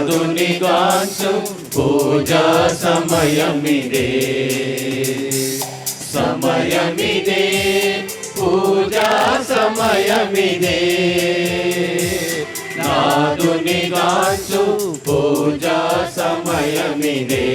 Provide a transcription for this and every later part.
నాదునిగాంచు పూజా సమయమిదే, సమయమిదే, పూజా సమయమిదే. నాదునిగాంచు పూజా సమయమిదే.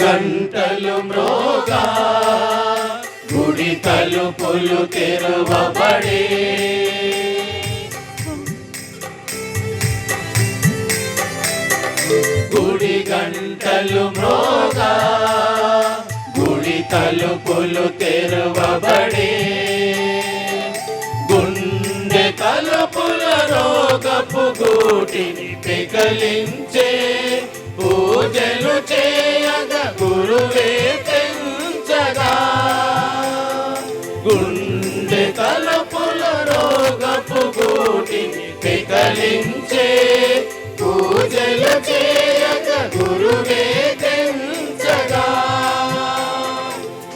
గంటలు మ్రోగా గుడి తలుపులు తెరవబడే, గుడి గంటలు మ్రోగా గుడి తలుపులు తెరవబడే. గుండె తలుపుల రోగపు గూటిని పెకలించే, పూజలు చేయగ గురువే తెంచగా. గుండె తలుపుల రోగపు గూటిని పెకలించే, పూజలు చేయగ గురువే తెంచగా.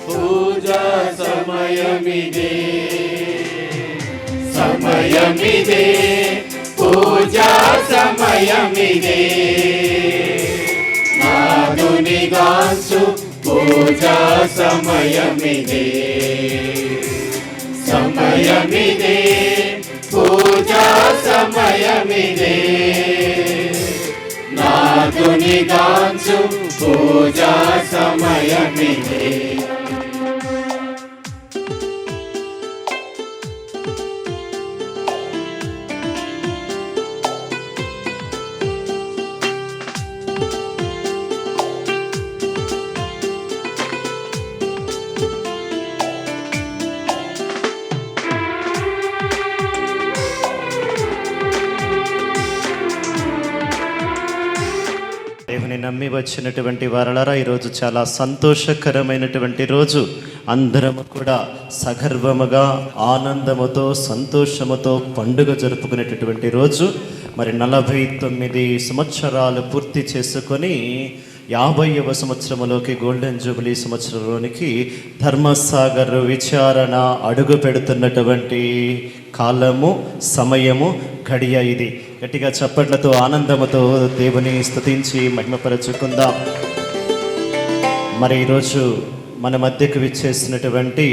పూజా సమయమిదే, సమయమిదే, పూజా సమయమిదే. నాదునిగాంచు పూజా సమయమిదే, సమయమిదే, పూజా సమయమిదే. నాదునిగాంచు పూజా సమయమిదే. దేవుని నమ్మి వచ్చినటువంటి వారలారా, ఈరోజు చాలా సంతోషకరమైనటువంటి రోజు. అందరము కూడా సగర్వముగా ఆనందముతో సంతోషముతో పండుగ జరుపుకునేటటువంటి రోజు. మరి 49 సంవత్సరాలు పూర్తి చేసుకొని 50వ సంవత్సరంలోకి, గోల్డెన్ జూబిలీ సంవత్సరంలోనికి ధర్మసాగర్ విచారణ అడుగు పెడుతున్నటువంటి కాలము, సమయము, గడియ ఇది. గట్టిగా చప్పట్లతో ఆనందముతో దేవుని స్తుతించి మహిమపరచుకుందాం. మరి ఈరోజు మన మధ్యకు విచ్చేసినటువంటి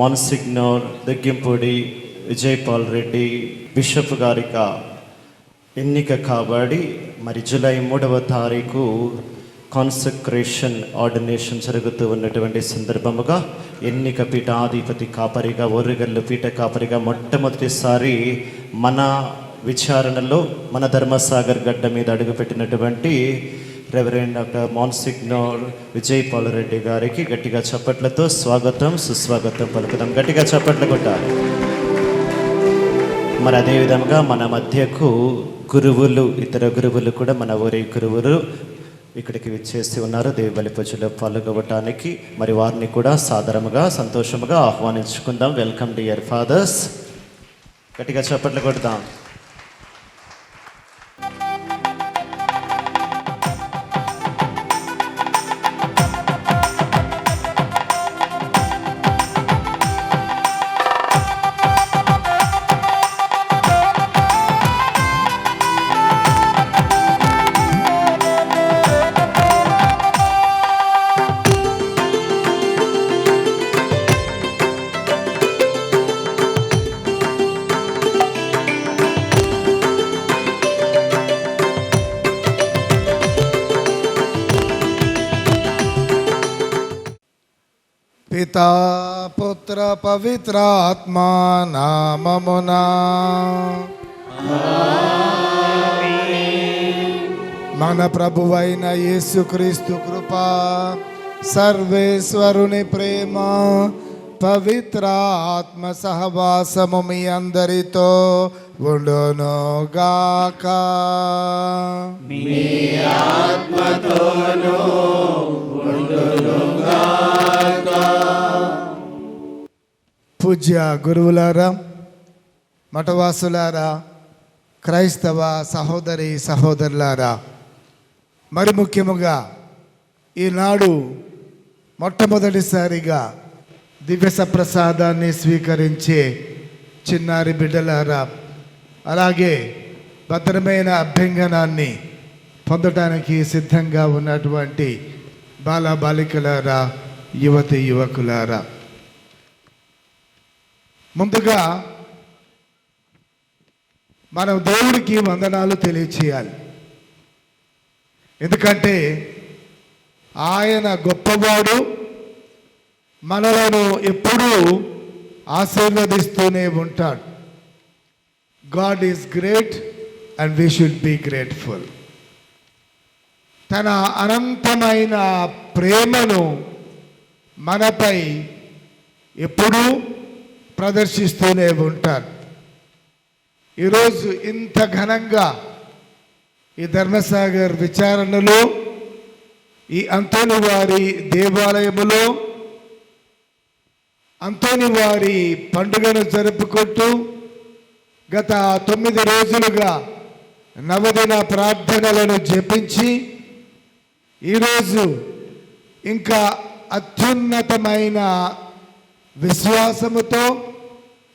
monsignor దగ్గింపూడి విజయపాల్ రెడ్డి బిషప్ గారిగా ఎన్నిక కాబడి, మరి జూలై 3వ తారీఖు కాన్సక్రేషన్ ఆర్డినేషన్ జరుగుతూ ఉన్నటువంటి సందర్భముగా ఎన్నిక పీఠాధిపతి కాపరిగా, ఓరుగల్లు పీఠ కాపరిగా మొట్టమొదటిసారి మన విచారణలో మన ధర్మసాగర్ గడ్డ మీద అడుగుపెట్టినటువంటి reverend doctor monsignor Vijayapal Reddy గారికి గట్టిగా చప్పట్లతో స్వాగతం, సుస్వాగతం పలుకుదాం. గట్టిగా చప్పట్లు కొట్టాలి. మరి అదేవిధంగా మన మధ్యకు గురువులు, ఇతర గురువులు కూడా, మన ఊరి గురువులు ఇక్కడికి విచ్చేసి ఉన్నారు దేవి బలి పూజలో పాల్గొనడానికి. మరి వారిని కూడా సాదరముగా, సంతోషముగా ఆహ్వానించుకుందాం. Welcome dear fathers. గట్టిగా చప్పట్లు కొడదాం. పితా పుత్ర పవిత్రాత్మా నామమునా మన ప్రభువైన యేసుక్రీస్తు కృప, సర్వేశ్వరుని ప్రేమ, పవిత్ర ఆత్మ సహవాసము మీ అందరితో ఉండును గాక. మీ ఆత్మతో పూజ్య గురువులారా, మఠవాసులారా, క్రైస్తవ సహోదరి సహోదరులారా, మరి ముఖ్యముగా ఈనాడు మొట్టమొదటిసారిగా దివ్య సప్రసాదాన్ని స్వీకరించే చిన్నారి బిడ్డలారా, అలాగే భద్రమైన అభ్యంగనాన్ని పొందటానికి సిద్ధంగా ఉన్నటువంటి బాలబాలికలారా, యువతి యువకులారా, ముందుగా మనం దేవుడికి వందనాలు తెలియచేయాలి. ఎందుకంటే ఆయన గొప్పవాడు, మనలను ఎప్పుడూ ఆశీర్వదిస్తూనే ఉంటాడు. God is great and we should be grateful. తన అనంతమైన ప్రేమను మనపై ఎప్పుడూ ప్రదర్శిస్తూనే ఉంటారు. ఈరోజు ఇంత ఘనంగా ఈ ధర్మసాగర్ విచారణలో, ఈ అంతోని వారి దేవాలయములో అంతోని వారి పండుగను జరుపుకుంటూ గత 9 రోజులుగా నవదిన ప్రార్థనలను జపించి ఈరోజు ఇంకా అత్యున్నతమైన విశ్వాసముతో,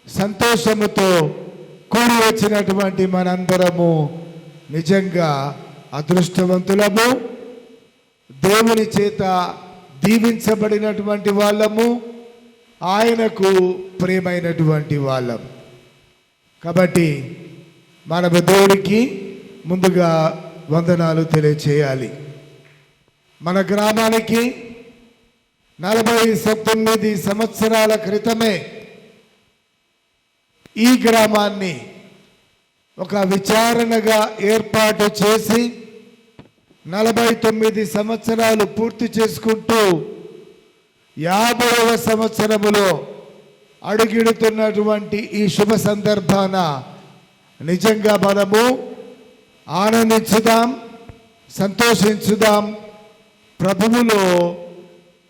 సంతోషముతో కూడి వచ్చినటువంటి మనందరము నిజంగా అదృష్టవంతులము, దేవుని చేత దీవించబడినటువంటి వాళ్ళము, ఆయనకు ప్రియమైనటువంటి వాళ్ళం. కాబట్టి మనము దేవుడికి ముందుగా వందనాలు తెలియచేయాలి. మన గ్రామానికి 49 సంవత్సరాల క్రితమే ఈ గ్రామాన్ని ఒక విచారణగా ఏర్పాటు చేసి 49 సంవత్సరాలు పూర్తి చేసుకుంటూ 50వ సంవత్సరములో అడుగిడుతున్నటువంటి ఈ శుభ సందర్భాన నిజంగా మనము ఆనందించుదాం, సంతోషించుదాం, ప్రభువులో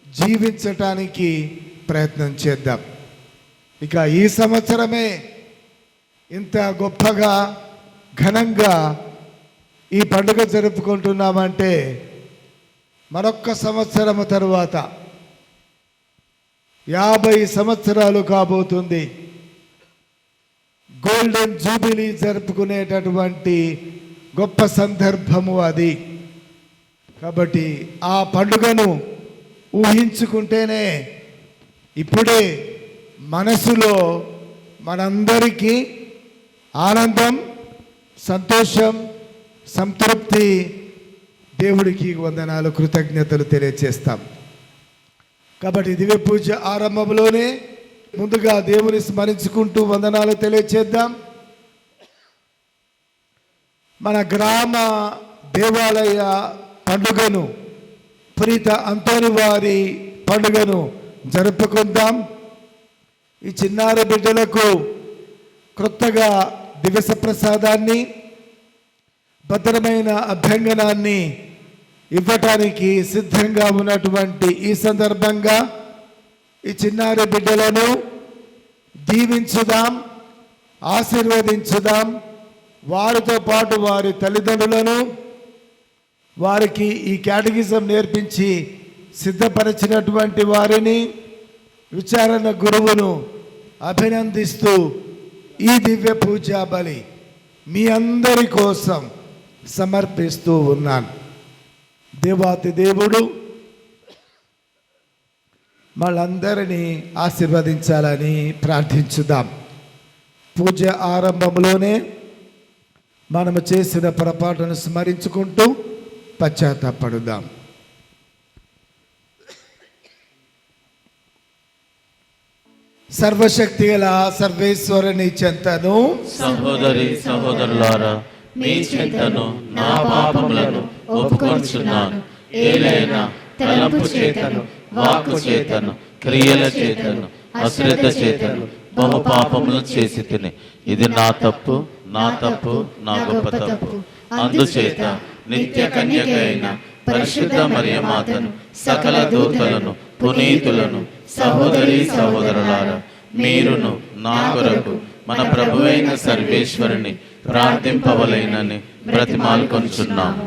జీవించటానికి ప్రయత్నం చేద్దాం. ఇక ఈ సంవత్సరమే ఇంత గొప్పగా ఘనంగా ఈ పండుగ జరుపుకుంటున్నామంటే మరొక్క సంవత్సరము తరువాత 50 సంవత్సరాలు కాబోతుంది. గోల్డెన్ జూబిలీ జరుపుకునేటటువంటి గొప్ప సందర్భము అది. కాబట్టి ఆ పండుగను ఊహించుకుంటేనే ఇప్పుడే మనసులో మనందరికీ ఆనందం, సంతోషం, సంతృప్తి, దేవుడికి వందనాలు, కృతజ్ఞతలు తెలియచేస్తాం. కాబట్టి దివ్య పూజ ఆరంభంలోనే ముందుగా దేవుని స్మరించుకుంటూ వందనాలు తెలియచేద్దాం. మన గ్రామ దేవాలయ పండుగను, పునీత అంతోని వారి పండుగను జరుపుకుందాం. ఈ చిన్నారి బిడ్డలకు క్రొత్తగా దివ్య ప్రసాదాన్ని, భద్రమైన అభ్యంగనాన్ని ఇవ్వటానికి సిద్ధంగా ఉన్నటువంటి ఈ సందర్భంగా ఈ చిన్నారి బిడ్డలను దీవించుదాం, ఆశీర్వదించుదాం. వారితో పాటు వారి తల్లిదండ్రులను, వారికి ఈ కేటగిజం నేర్పించి సిద్ధపరిచినటువంటి వారిని, విచారణ గురువును అభినందిస్తూ ఈ దివ్య పూజా బలి మీ అందరి కోసం సమర్పిస్తూ ఉన్నాను. దేవాతి దేవుడు వాళ్ళందరినీ ఆశీర్వదించాలని ప్రార్థించుదాం. పూజ ఆరంభంలోనే మనము చేసిన పొరపాటును స్మరించుకుంటూ పశ్చాత్తాపడుదాం. సర్వశక్తి గల సర్వేశ్వరుని చెంతను, సహోదరి సహోదరులారా, మీ చెంతను నా పాపములను ఒప్పుకొనుచున్నాను. ఏలైనా తలంపు చేతను, వాక్కు చేతను, క్రియల చేతను, అశ్రద్ధ చేతను బహు పాపములు చేసి తిని, ఇది నా తప్పు, నా తప్పు, నా గొప్ప తప్పు. అందుచేత నిత్య కన్యకైన పరిశుద్ధ మరియమాతను, సకల దూతలను, పునీతులను, సహోదరి సహోదరులారా, మీరును నా కొరకు మన ప్రభువైన సర్వేశ్వరుని ప్రార్థింపవలెనని బ్రతిమాలుకొనుచున్నాము.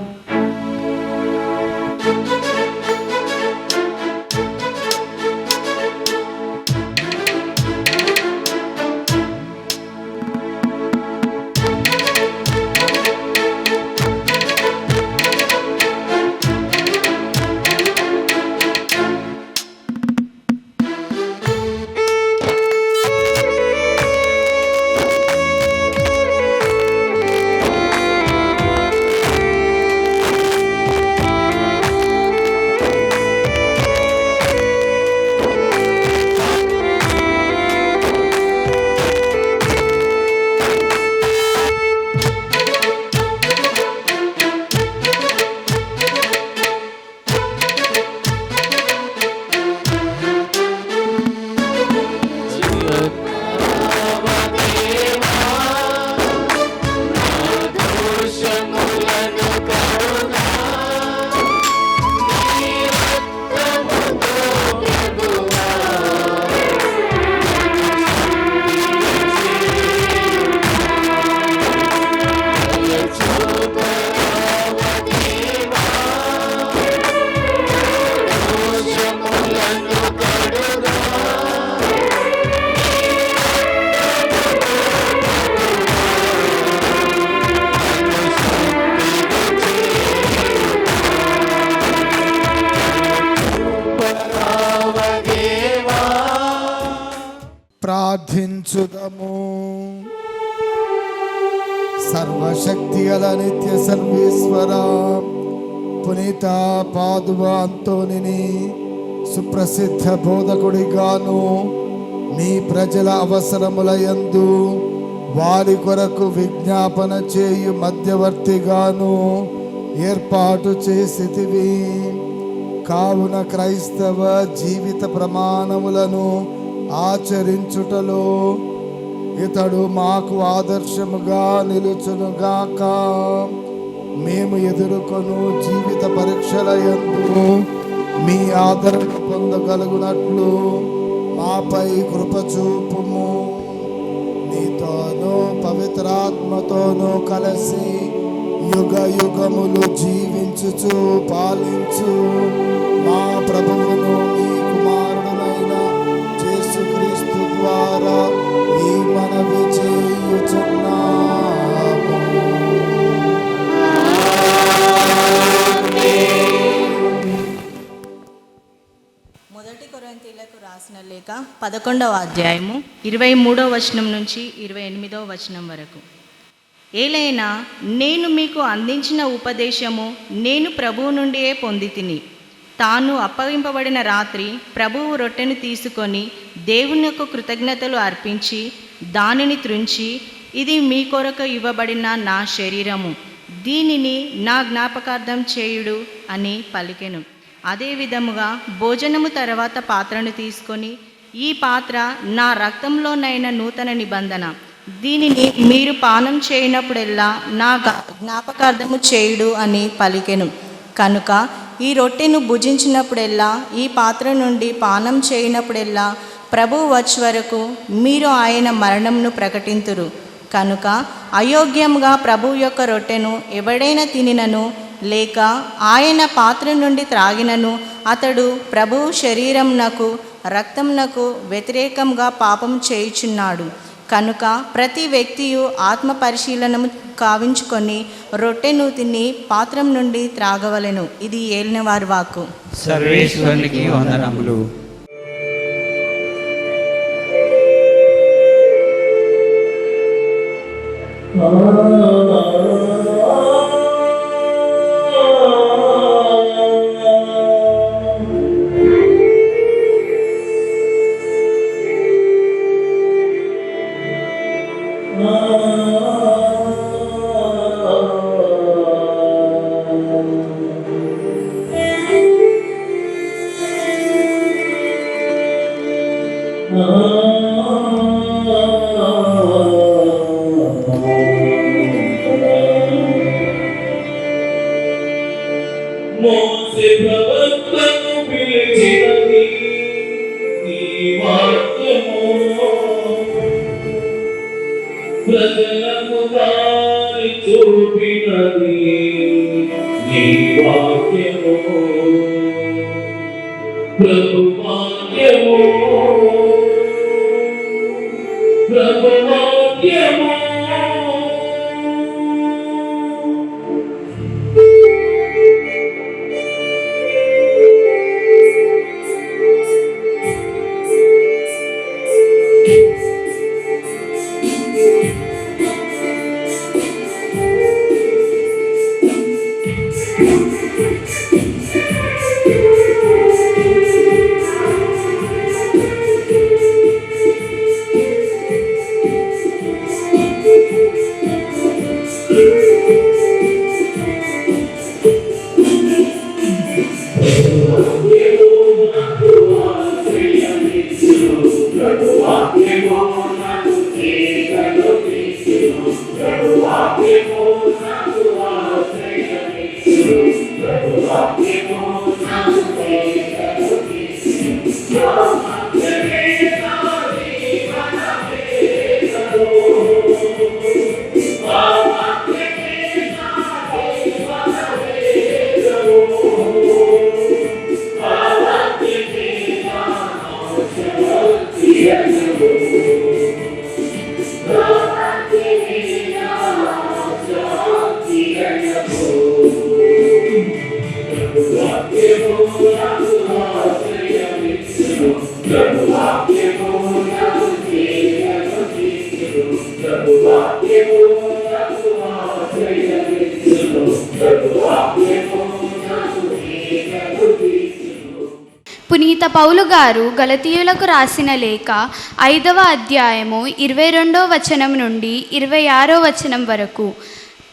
ప్రార్థించుదము. సర్వశక్తి గల నిత్య సర్వేశ్వర, పునీత పాదువ అంతోనిని సుప్రసిద్ధ బోధకుడిగాను నీ ప్రజల అవసరముల యందు వారి కొరకు విజ్ఞాపన చేయు మధ్యవర్తిగాను ఏర్పాటు చేసితివి. కావున క్రైస్తవ జీవిత ప్రమాణములను ఆచరించుటలో ఇతడు మాకు ఆదర్శముగా నిలుచునుగాక. మేము ఎదుర్కొను జీవిత పరీక్షల యందు మీ ఆదరణ పొందగలుగునట్లు మాపై కృప చూపుము. నీతోనూ పవిత్రాత్మతోనూ కలిసి యుగ యుగములు జీవించుచు పాలించు మా ప్రభువును మీ కుమారుడైన యేసుక్రీస్తు ద్వారా ఈ మనవి చేయుచున్నాము. మొదటి కొరింథీయులకు రాసిన లేఖ 11వ అధ్యాయము 23వ వచనం నుంచి 28వ వచనం వరకు. ఏలైనా నేను మీకు అందించిన ఉపదేశము నేను ప్రభువు నుండియే పొందితిని. తాను అప్పగింపబడిన రాత్రి ప్రభువు రొట్టెను తీసుకొని దేవుని యొక్క కృతజ్ఞతలు అర్పించి దానిని త్రుంచి, ఇది మీ కొరకు ఇవ్వబడిన నా శరీరము, దీనిని నా జ్ఞాపకార్థం చేయుడు అని పలికెను. అదే విధముగా భోజనము తర్వాత పాత్రను తీసుకొని, ఈ పాత్ర నా రక్తంలోనైన నూతన నిబంధన, దీనిని మీరు పానం చేయనప్పుడెల్లా నా జ్ఞాపకార్థము చేయుడు అని పలికెను. కనుక ఈ రొట్టెను భుజించినప్పుడెల్లా, ఈ పాత్ర నుండి పానం చేయనప్పుడెల్లా ప్రభువు వచ్చే వరకు మీరు ఆయన మరణమును ప్రకటింతురు. కనుక అయోగ్యముగా ప్రభువు యొక్క రొట్టెను ఎవడైనా తినినను లేక ఆయన పాత్ర నుండి త్రాగినను అతడు ప్రభువు శరీరమునకు రక్తమునకు వ్యతిరేకంగా పాపం చేయుచున్నాడు. కనుక ప్రతి వ్యక్తియు ఆత్మ పరిశీలనము కావించుకొని రొట్టెను తిని పాత్రం నుండి త్రాగవలెను. ఇది ఏలిన వారి వాక్కు. సర్వేశ్వరునికి వందనములు. మోసే ప్రవక్తను పిలిచినది ప్రజలకు దారి చూపినది నీ వాక్యము. ప్రభు వాక్యము, ప్రభు వాక్యము. పునీత పౌలు గారు గలతీయులకు రాసిన లేఖ 5వ అధ్యాయము 22వ వచనం నుండి 26వ వచనం వరకు.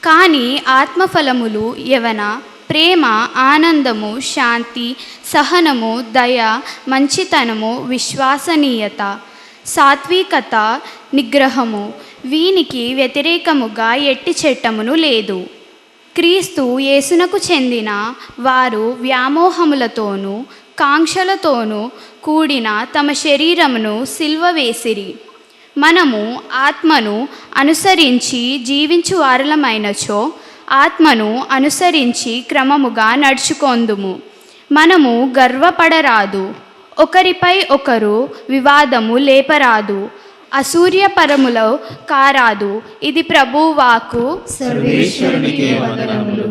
కానీ ఆత్మఫలములు యవన, ప్రేమ, ఆనందము, శాంతి, సహనము, దయ, మంచితనము, విశ్వసనీయత, సాత్వికత, నిగ్రహము. వీనికి వ్యతిరేకముగా ఎట్టి చట్టమును లేదు. క్రీస్తు యేసునకు చెందిన వారు వ్యామోహములతోనూ కాంక్షలతోనూ కూడిన తమ శరీరమును సిల్వ వేసిరి. మనము ఆత్మను అనుసరించి జీవించు వారలమైనచో ఆత్మను అనుసరించి క్రమముగా నడుచుకొందుము. మనము గర్వపడరాదు, ఒకరిపై ఒకరు వివాదము లేపరాదు, అసూర్యపరములో కారాదు. ఇది ప్రభువు వాక్కు. సర్వేశ్వరునికి వందనములు.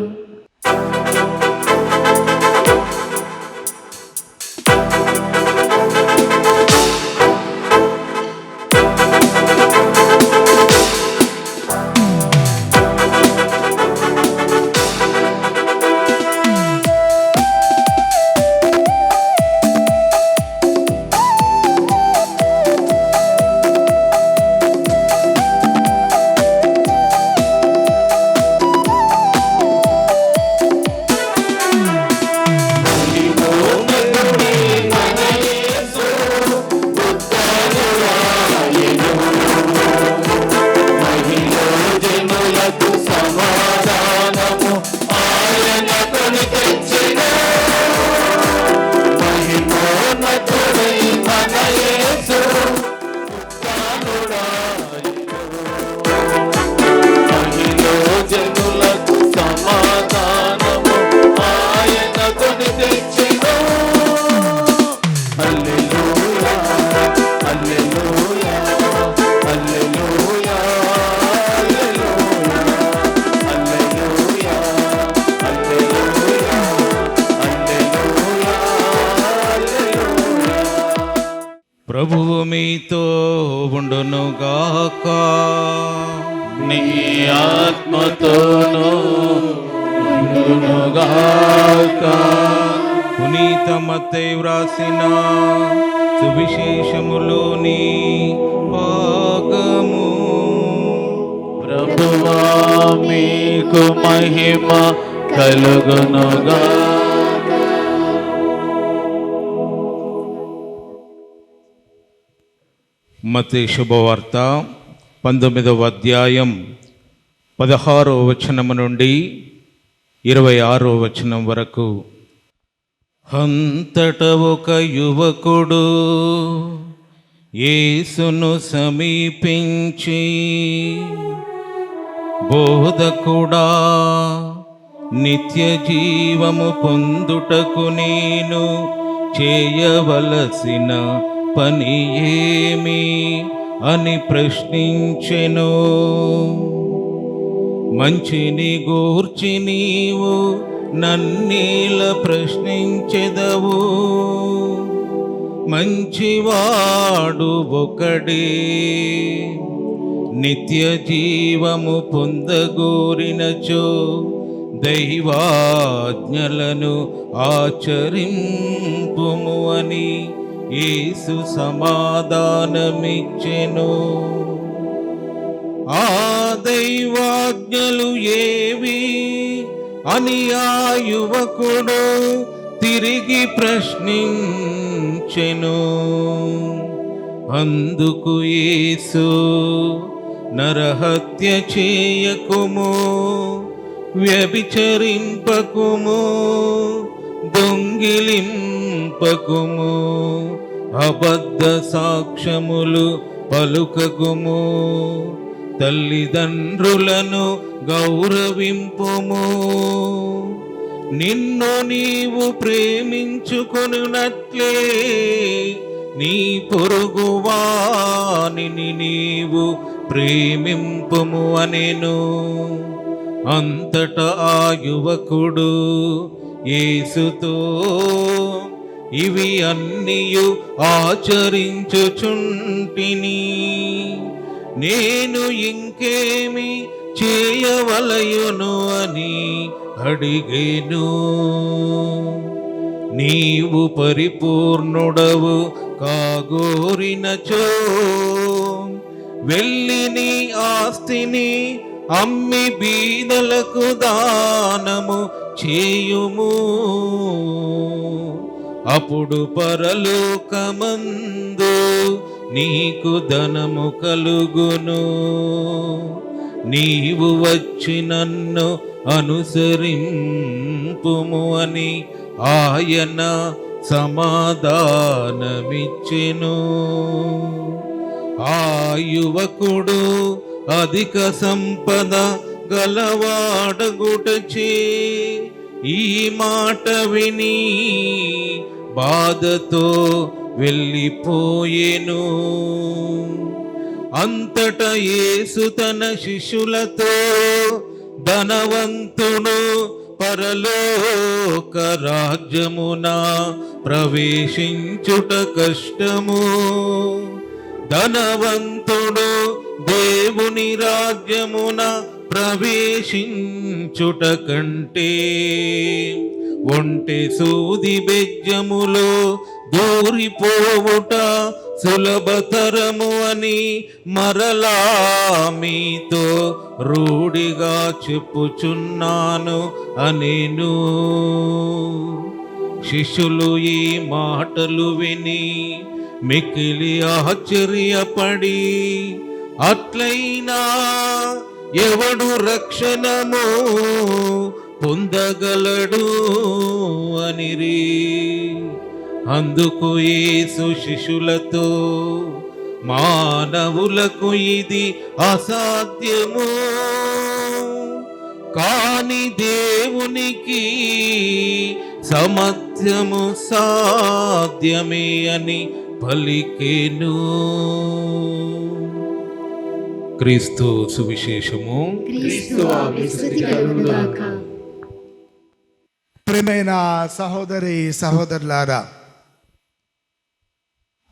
ప్రభువు మీతో ఉండునుగాక. నీ ఆత్మతోనూ ఉండునుగాక. పునీత మత్తయి వ్రాసిన సువిశేషములోని భాగము. ప్రభువా మీకు మహిమ కలుగునుగా. మత్తయి శుభవార్త 19వ అధ్యాయం 16వ వచనము నుండి 26వ వచనం వరకు. అంతట ఒక యువకుడు యేసును సమీపించి, బోధకుడా, నిత్య జీవము పొందుటకు నేను చేయవలసిన పని ఏమి అని ప్రశ్నించెను. మంచిని గూర్చి నీవు నన్నేల ప్రశ్నించెదవు? మంచివాడు ఒకడే, నిత్య జీవము పొందగోరినచో దైవాజ్ఞలను ఆచరింపుము అని యేసు సమాధానమిచ్చెను. ఆ దైవాజ్ఞలు ఏవి అని ఆ యువకుడు తిరిగి ప్రశ్నించెను. అందుకు యేసు, నరహత్య చేయకుము, వ్యభిచరింపకుము, దొంగిలింపకుము, అబద్ధ సాక్ష్యములు పలుకకుము, తల్లిదండ్రులను గౌరవింపుము, నిన్ను నీవు ప్రేమించుకొనున్నట్లే నీ పొరుగువానిని నీవు ప్రేమింపుము అనెను. అంతట ఆ యువకుడు యేసుతో, ఇవి అన్నియు ఆచరించుచుంటిని, నేను ఇంకేమి చేయవలయును అని అడిగేను. నీవు పరిపూర్ణుడవు కాగోరినచో వెళ్ళి నీ ఆస్తిని అమ్మి బీదలకు దానము చేయుము, అప్పుడు పరలోకమందు నీకు ధనము కలుగును. నీవు వచ్చి నన్ను అనుసరింపుము అని ఆయన సమాధానమిచ్చెను. ఆ యువకుడు అధిక సంపద గలవాడగుటచే ఈ మాట విని బాధతో వెళ్ళిపోయెను. అంతట యేసు తన శిష్యులతో, ధనవంతుడు పరలోక రాజ్యమున ప్రవేశించుట కష్టము, ధనవంతుడు దేవుని రాజ్యమున ప్రవేశించుట కంటే ఒంటె సూది బెజ్జములో దూరిపోవుట సులభతరము అని మరలా మీతో రూఢిగా చెప్పుచున్నాను అనెను. శిష్యులు ఈ మాటలు విని మిక్కిలి ఆశ్చర్యపడి, అట్లయినా ఎవడు రక్షణము పొందగలడు అనిరి. అందుకు యేసు శిష్యులతో, మానవులకు ఇది అసాధ్యము, కాని దేవునికి సమర్థ్యము సాధ్యమే అని పలికెను. క్రీస్తు సువిశేషము. ప్రియమైన సహోదరి సహోదరులారా,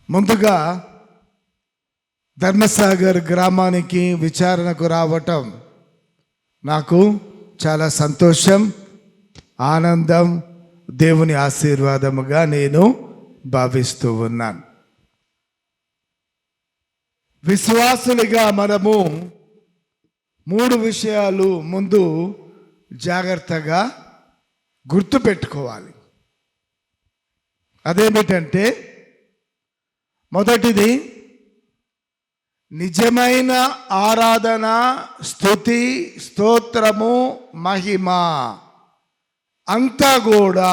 ముందుగా ధర్మసాగర్ గ్రామానికి విచారణకు రావటం నాకు చాలా సంతోషం, ఆనందం, దేవుని ఆశీర్వాదముగా నేను భావిస్తూ ఉన్నాను. విశ్వాసులుగా మనము 3 విషయాలు ముందు జాగ్రత్తగా గుర్తుపెట్టుకోవాలి. అదేమిటంటే, మొదటిది నిజమైన ఆరాధన, స్తుతి, స్తోత్రము, మహిమ అంతా కూడా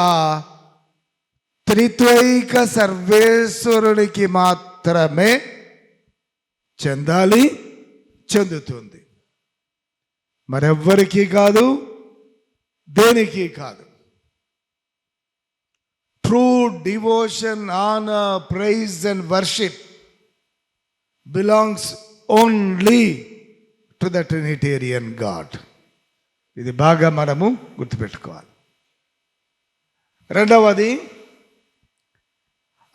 త్రిత్వైక సర్వేశ్వరునికి మాత్రమే చెందాలి, చెందుతుంది. మరెవ్వరికీ కాదు, దేనికి కాదు. True devotion, honour, praise and worship belongs only to the Trinitarian God. ఇది బాగా మనము గుర్తుపెట్టుకోవాలి. రెండవది,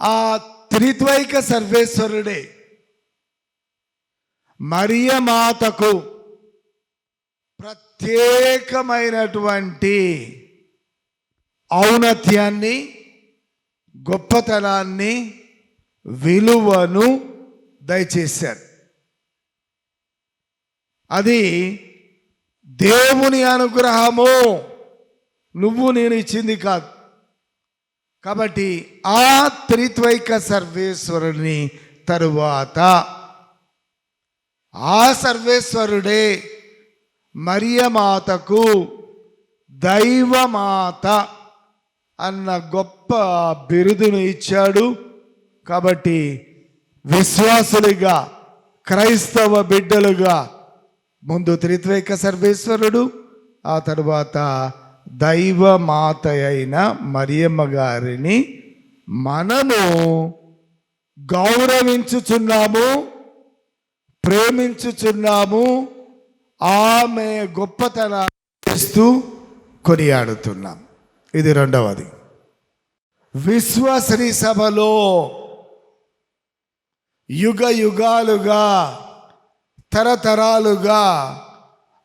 ఆ త్రిత్వైక సర్వేశ్వరుడే మరియమాతకు ప్రత్యేకమైనటువంటి ఔన్నత్యాన్ని, గొప్పతనాన్ని, విలువను దయచేశారు. అది దేవుని అనుగ్రహము, నువ్వు నేను ఇచ్చింది కాదు. కాబట్టి ఆ త్రిత్వైక సర్వేశ్వరుని తరువాత ఆ సర్వేశ్వరుడే మరియమాతకు దైవమాత అన్న గొప్ప బిరుదును ఇచ్చాడు. కాబట్టి విశ్వాసులుగా, క్రైస్తవ బిడ్డలుగా ముందు త్రిత్వైక సర్వేశ్వరుడు, ఆ తరువాత దైవమాత అయిన మరియమ్మ గారిని మనము గౌరవించుచున్నాము, ప్రేమించుచున్నాము, ఆమె గొప్పతనాన్ని చేస్తూ కొనియాడుతున్నాం. ఇది రెండవది. విశ్వశ్రీ సభలో యుగ యుగాలుగా, తరతరాలుగా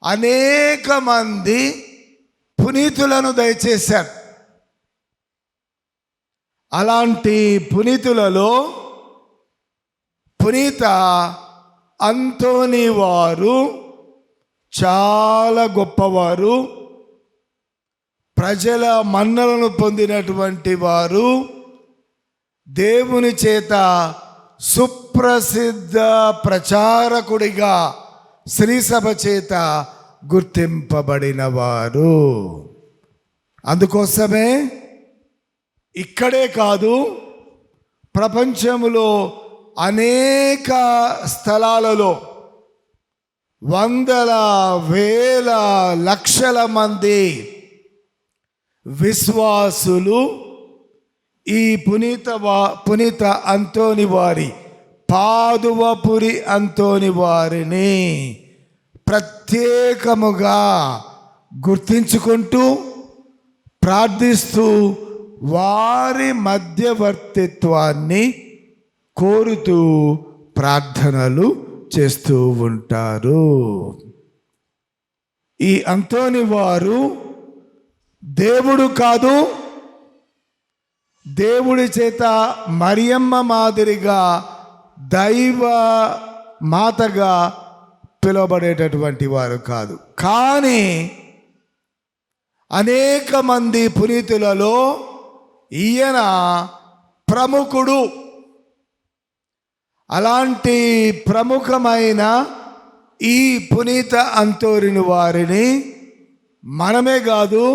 అనేక మంది పునీతులను దయచేశారు. అలాంటి పునీతులలో పునీత అంతోని వారు చాలా గొప్పవారు, ప్రజల మన్నలను పొందినటువంటి వారు, దేవుని చేత సుప్రసిద్ధ ప్రచారకుడిగా శ్రీసభ చేత గుర్తింపబడిన వారు. అందుకోసమే ఇక్కడే కాదు, ప్రపంచంలో అనేక స్థలాలలో వందల వేల లక్షల మంది విశ్వాసులు ఈ పునీత అంతోని వారి, పాదువపురి అంతోని వారిని ప్రత్యేకముగా గుర్తించుకుంటూ, ప్రార్థిస్తూ, వారి మధ్యవర్తిత్వాన్ని కోరుతూ ప్రార్థనలు చేస్తూ ఉంటారు. ఈ అంతోని వారు దేవుడు కాదు, దేవుడి చేత మరియమ్మ మాదిరిగా దైవ మాతగా పిలువబడేటటువంటి వారు కాదు. కానీ అనేక మంది పునీతులలో ఈయన ప్రముఖుడు. అలాంటి ప్రముఖమైన ఈ పునీత అంతోని వారిని మనమే కాదు,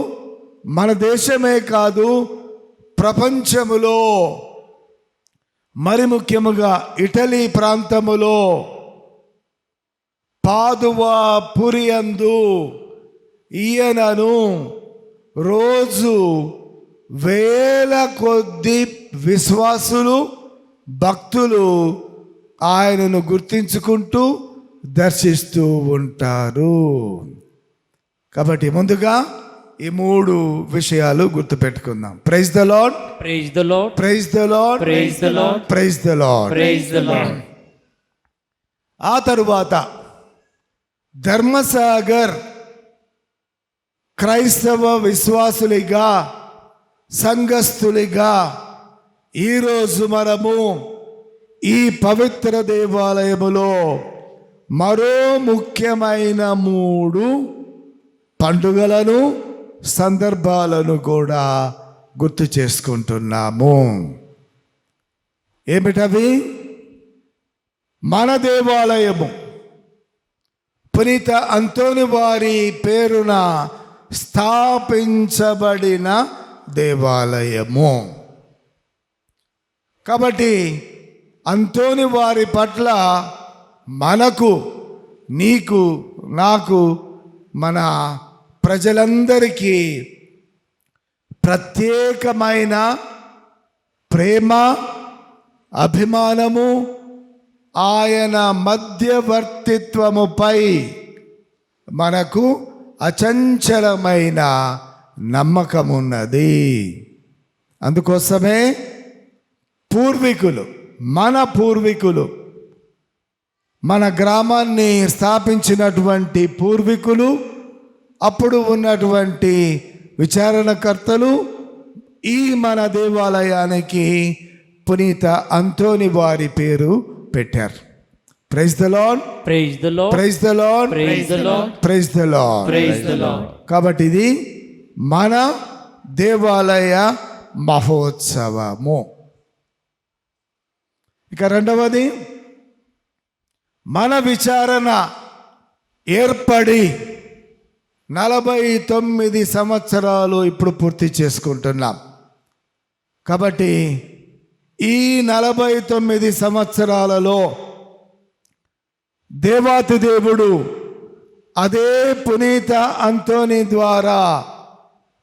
మన దేశమే కాదు, ప్రపంచములో, మరి ముఖ్యముగా ఇటలీ ప్రాంతములో పాదువా పురియందు ఈయనను రోజు వేల కొద్ది విశ్వాసులు, భక్తులు ఆయనను గుర్తించుకుంటూ దర్శిస్తూ ఉంటారు. కాబట్టి ముందుగా ఈ మూడు విషయాలు గుర్తుపెట్టుకుందాం. Praise the lord, praise the lord, praise the lord, praise the lord, praise the lord, praise the lord. ఆ తరువాత ధర్మసాగర్ క్రైస్తవ విశ్వాసులుగా, సంఘస్థులుగా ఈరోజు మనము ఈ పవిత్ర దేవాలయములో మరో ముఖ్యమైన 3 పండుగలను, సందర్భాలను కూడా గుర్తు చేసుకుంటున్నాము. ఏమిటవి? మన దేవాలయము పునీత అంతోని వారి పేరున స్థాపించబడిన దేవాలయము. కాబట్టి అంతోని వారి పట్ల మనకు, నీకు, నాకు, మన ప్రజలందరికీ ప్రత్యేకమైన ప్రేమ, అభిమానము, ఆయన మధ్యవర్తిత్వముపై మనకు అచంచలమైన నమ్మకం ఉన్నది. అందుకోసమే మన పూర్వీకులు మన గ్రామాన్ని స్థాపించినటువంటి పూర్వీకులు, అప్పుడు ఉన్నటువంటి విచారణకర్తలు ఈ మన దేవాలయానికి పునీత అంతోని వారి పేరు పెట్టారు. Praise the Lord, Praise the Lord. Praise the Lord, Praise the Lord. Praise the Lord. Praise the Lord. కాబట్టి ఇది మన దేవాలయ మహోత్సవము. ఇక రెండవది, మన విచారణ ఏర్పడి 49 సంవత్సరాలు ఇప్పుడు పూర్తి చేసుకుంటున్నాం. కాబట్టి ఈ 49 సంవత్సరాలలో దేవాతి దేవుడు అదే పునీత అంతోని ద్వారా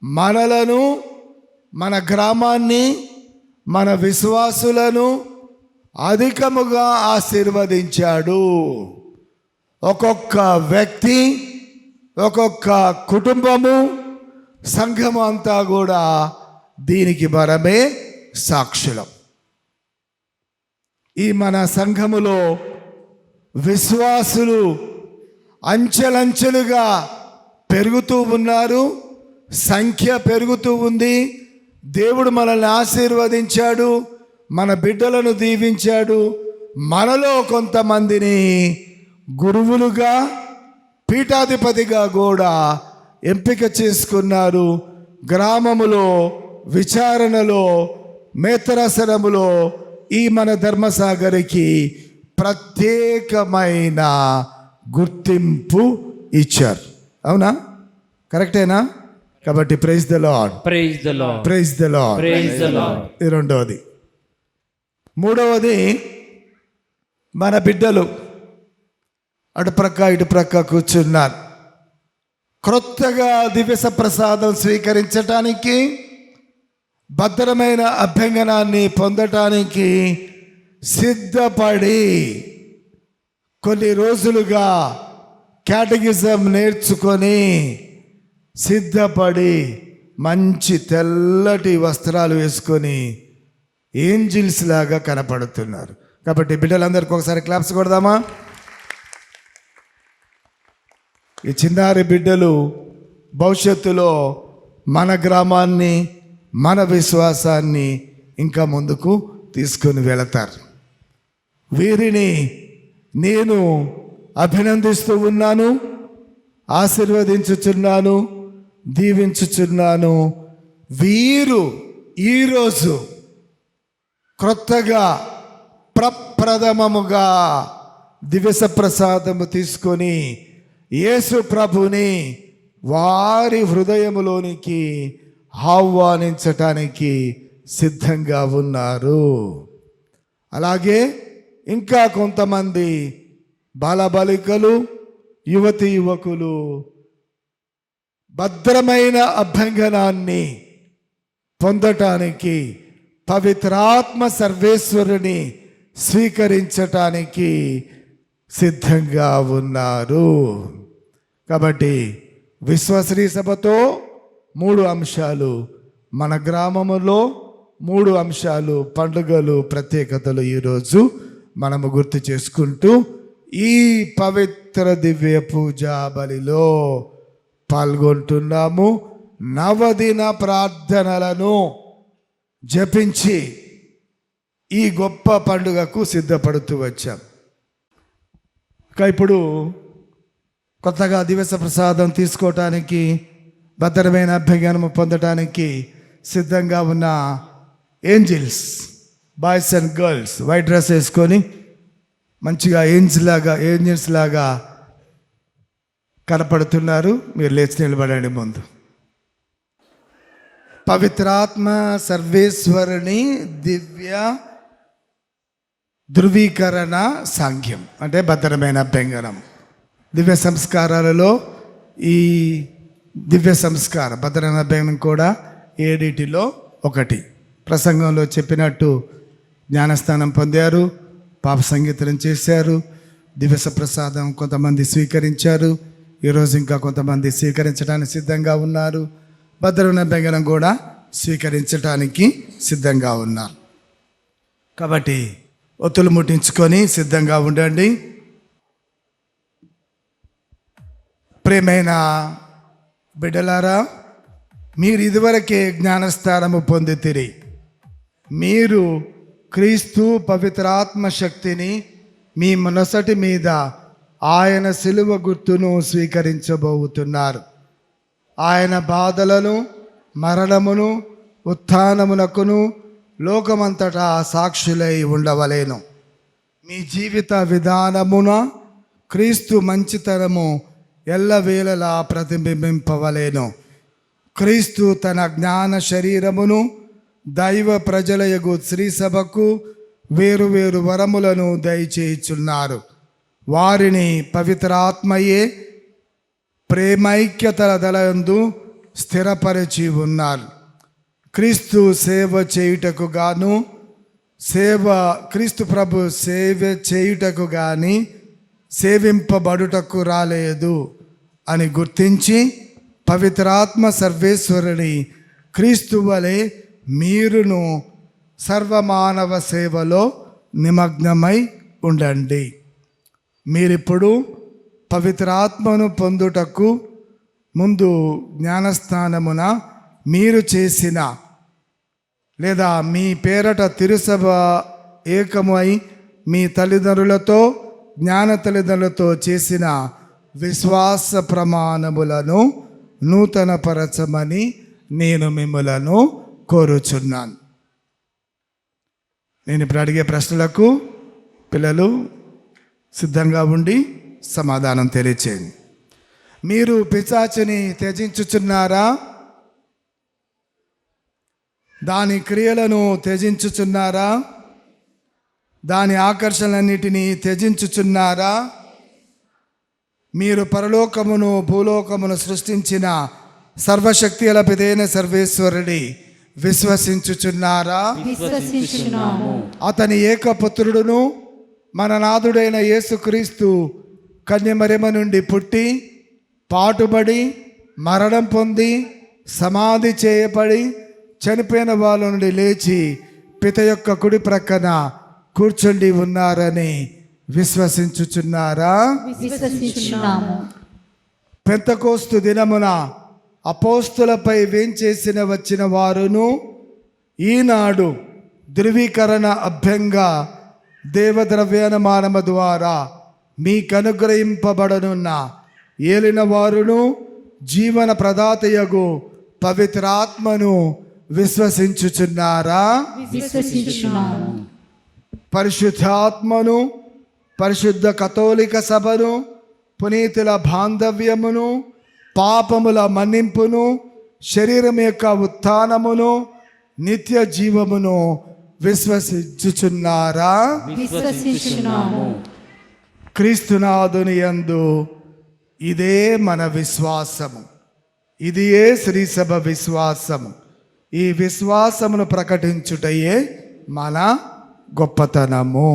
మనలను, మన గ్రామాన్ని, మన విశ్వాసులను అధికముగా ఆశీర్వదించాడు. ఒక్కొక్క వ్యక్తి, ఒక్కొక్క కుటుంబము, సంఘము అంతా కూడా దీనికి మనమే సాక్షులం. ఈ మన సంఘములో విశ్వాసులు అంచెలంచెలుగా పెరుగుతూ ఉన్నారు, సంఖ్య పెరుగుతూ ఉంది. దేవుడు మనల్ని ఆశీర్వదించాడు, మన బిడ్డలను దీవించాడు. మనలో కొంతమందిని గురువులుగా, పీఠాధిపతిగా కూడా ఎంపిక చేసుకున్నారు. గ్రామములో, విచారణలో, మేతరాసనములో ఈ మన ధర్మసాగరికి ప్రత్యేకమైన గుర్తింపు ఇచ్చారు. అవునా? కరెక్టేనా? కాబట్టి praise the Lord, Praise the Lord. Praise the Lord. Praise the Lord. ఇది రెండవది. మూడవది, మన బిడ్డలు అటు ప్రక్క ఇటు ప్రక్క కూర్చున్నారు. క్రొత్తగా దివ్య ప్రసాదం స్వీకరించటానికి, భద్రమైన అభ్యంగనాన్ని పొందటానికి సిద్ధపడి కొన్ని రోజులుగా కేటగిజం నేర్చుకొని సిద్ధపడి మంచి తెల్లటి వస్త్రాలు వేసుకొని ఏంజిల్స్ లాగా కనపడుతున్నారు. కాబట్టి బిడ్డలందరికీ ఒకసారి క్లాప్స్ కొడదామా? ఈ చిన్నారి బిడ్డలు భవిష్యత్తులో మన గ్రామాన్ని, మన విశ్వాసాన్ని ఇంకా ముందుకు తీసుకొని వెళతారు. వీరిని నేను అభినందిస్తూ ఉన్నాను, ఆశీర్వదించుచున్నాను, దీవించుచున్నాను. వీరు ఈరోజు క్రొత్తగా ప్రప్రథమముగా దివ్య ప్రసాదము తీసుకొని యేసు ప్రభుని వారి హృదయములోనికి ఆహ్వానించటానికి సిద్ధంగా ఉన్నారు. అలాగే ఇంకా కొంతమంది బాలబాలికలు, యువతి యువకులు భద్రమైన అభ్యంగనాన్ని పొందటానికి, పవిత్రాత్మ సర్వేశ్వరుని స్వీకరించటానికి సిద్ధంగా ఉన్నారు. కాబట్టి విశ్వశ్రీ సభతో 3 అంశాలు, మన గ్రామములో 3 అంశాలు, పండుగలు, ప్రత్యేకతలు ఈరోజు మనము గుర్తు చేసుకుంటూ ఈ పవిత్ర దివ్య పూజా బలిలో పాల్గొంటున్నాము. నవదిన ప్రార్థనలను జపించి ఈ గొప్ప పండుగకు సిద్ధపడుతూ వచ్చాం. ఇప్పుడు కొత్తగా దివ్య ప్రసాదం తీసుకోవటానికి, భద్రమైన అభ్యంగనము పొందటానికి సిద్ధంగా ఉన్న angels, boys and girls white dress వేసుకొని మంచిగా ఏంజిల్స్ లాగా కనపడుతున్నారు. మీరు లేచి నిలబడండి. ముందు పవిత్రాత్మ సర్వేశ్వరుని దివ్య ధృవీకరణ సాంఖ్యం అంటే భద్రమైన అభ్యంగనం. దివ్య సంస్కారాలలో ఈ దివ్య సంస్కారం భద్రమైన అభ్యంగనం కూడా 7 ఒకటి. ప్రసంగంలో చెప్పినట్టు జ్ఞానస్నానం పొందారు, పాప సంగీతం చేశారు, దివ్య ప్రసాదం కొంతమంది స్వీకరించారు, ఈరోజు ఇంకా కొంతమంది స్వీకరించడానికి సిద్ధంగా ఉన్నారు, భద్రమైన అభ్యంగనం కూడా స్వీకరించడానికి సిద్ధంగా ఉన్నారు. కాబట్టి ఒత్తులు ముట్టించుకొని సిద్ధంగా ఉండండి. ప్రియమైన బిడ్డలారా, మీరు ఇదివరకే జ్ఞానస్నానము పొందితిరి. మీరు క్రీస్తు పవిత్రాత్మ శక్తిని మీ మనసటి మీద ఆయన శిలువ గుర్తును స్వీకరించబోతున్నారు. ఆయన బాధలను, మరణమును, ఉత్థానమునకును లోకమంతటా సాక్షులై ఉండవలేను. మీ జీవిత విధానమున క్రీస్తు మంచితనము ఎల్లవేళలా ప్రతిబింబింపవలేను. క్రీస్తు తన జ్ఞాన శరీరమును దైవ ప్రజలయగు శ్రీసభకు వేరు వరములను దయచేయుచున్నారు. వారిని పవిత్రాత్మయే ప్రేమైక్యతల దళయందు స్థిరపరిచి ఉన్నారు. క్రీస్తు సేవ చేయుటకు గాను క్రీస్తు ప్రభు సేవ చేయుటకు గాని సేవింపబడుటకు రాలేదు అని గుర్తించి పవిత్రాత్మ సర్వేశ్వరుని క్రీస్తు వలె మీరును సర్వమానవ సేవలో నిమగ్నమై ఉండండి. మీరిప్పుడు పవిత్రాత్మను పొందుటకు ముందు జ్ఞానస్నానమున మీరు చేసిన లేదా మీ పేరట తిరుసభ ఏకమై మీ తల్లిదండ్రులతో జ్ఞాన తల్లిదండ్రులతో చేసిన విశ్వాస ప్రమాణములను నూతనపరచమని నేను మిమ్మలను కోరుచున్నాను. నేను ఇప్పుడు అడిగే ప్రశ్నలకు పిల్లలు సిద్ధంగా ఉండి సమాధానం తెలియచేయండి. మీరు పిశాచిని త్యజించుచున్నారా? దాని క్రియలను త్యజించుచున్నారా? దాని ఆకర్షణలన్నిటినీ త్యజించుచున్నారా? మీరు పరలోకమును భూలోకమును సృష్టించిన సర్వశక్తి గల పితైన సర్వేశ్వరుడి విశ్వసించుచున్నారా? అతని ఏకపుత్రుడును మన నాథుడైన యేసుక్రీస్తు కన్యమరిమ నుండి పుట్టి పాటుబడి మరణం పొంది సమాధి చేయబడి చనిపోయిన వాళ్ళ నుండి లేచి పిత యొక్క కుడి ప్రక్కన కూర్చుండి ఉన్నారని విశ్వసించుచున్నారా? పెంతెకోస్తు దినమున అపోస్తులపై వేంచేసిన వచ్చిన వారును ఈనాడు ధృవీకరణ అభ్యంగ దేవద్రవ్యానమానము ద్వారా మీకు అనుగ్రహింపబడనున్న ఏలిన వారును జీవన ప్రదాతయగు పవిత్రాత్మను విశ్వసించుచున్నారా? పరిశుద్ధాత్మను, పరిశుద్ధ కథోలిక సభను, పునీతుల బాంధవ్యమును, పాపముల మన్నింపును, శరీరం యొక్క ఉత్థానమును, నిత్య జీవమును విశ్వసించుచున్నారా? క్రీస్తునాథుని యందు ఇదే మన విశ్వాసము, ఇదియే శ్రీసభ విశ్వాసము. ఈ విశ్వాసమును ప్రకటించుటయే మన గొప్పతనము.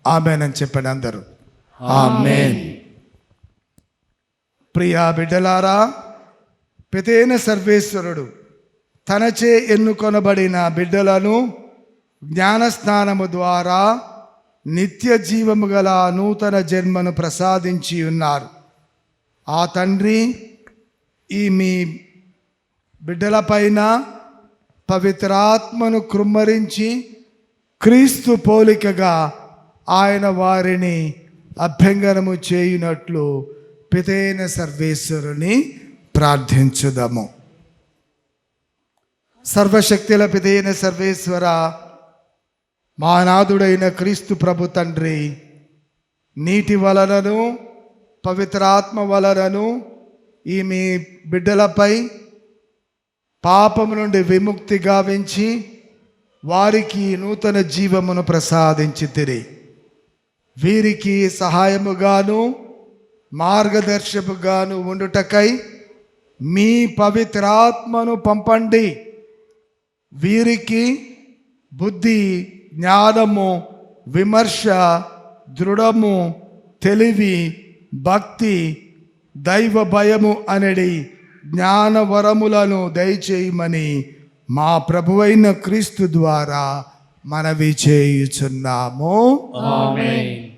ఆమేన్ అని చెప్పండి అందరూ. ఆమేన్. ప్రియా బిడ్డలారా, పితైన సర్వేశ్వరుడు తనచే ఎన్నుకొనబడిన బిడ్డలను జ్ఞానస్నానము ద్వారా నిత్య జీవము గల నూతన జన్మను ప్రసాదించి ఉన్నారు. ఆ తండ్రి ఈ మీ బిడ్డలపైన పవిత్రాత్మను కృమ్మరించి క్రీస్తు పోలికగా ఆయన వారిని అభ్యంగనము చేయునట్లు పితైన సర్వేశ్వరుని ప్రార్థించుదము. సర్వశక్తుల పితైన సర్వేశ్వర, మానాథుడైన క్రీస్తు ప్రభు తండ్రి, నీటి వలనను పవిత్రాత్మ వలనను ఈ మీ బిడ్డలపై పాపము నుండి విముక్తి గావించి వారికి నూతన జీవమును ప్రసాదించితిరి. వీరికి సహాయముగాను మార్గదర్శకుగాను ఉండుటకై మీ పవిత్రాత్మను పంపండి. వీరికి బుద్ధి, జ్ఞానము, విమర్శ, దృఢము, తెలివి, భక్తి, దైవ భయము అనడి జ్ఞానవరములను దయచేయమని మా ప్రభువైన క్రీస్తు ద్వారా మనవి చేయుచున్నాము. ఆమేన్.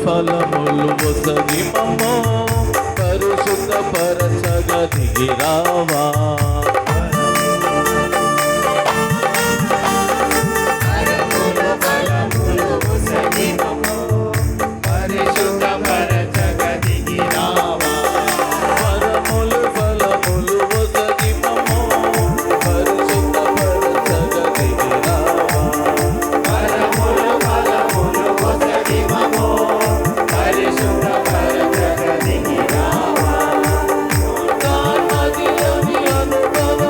ఫలములు ఒసగి మమ్ము పరిశుద్ధ పరచగ దిగిరావా. వరములు ఫలములు ఒసగి మమ్ము పరిశుద్ధ పరచగ దిగిరావా. నదిలోని అనుభవ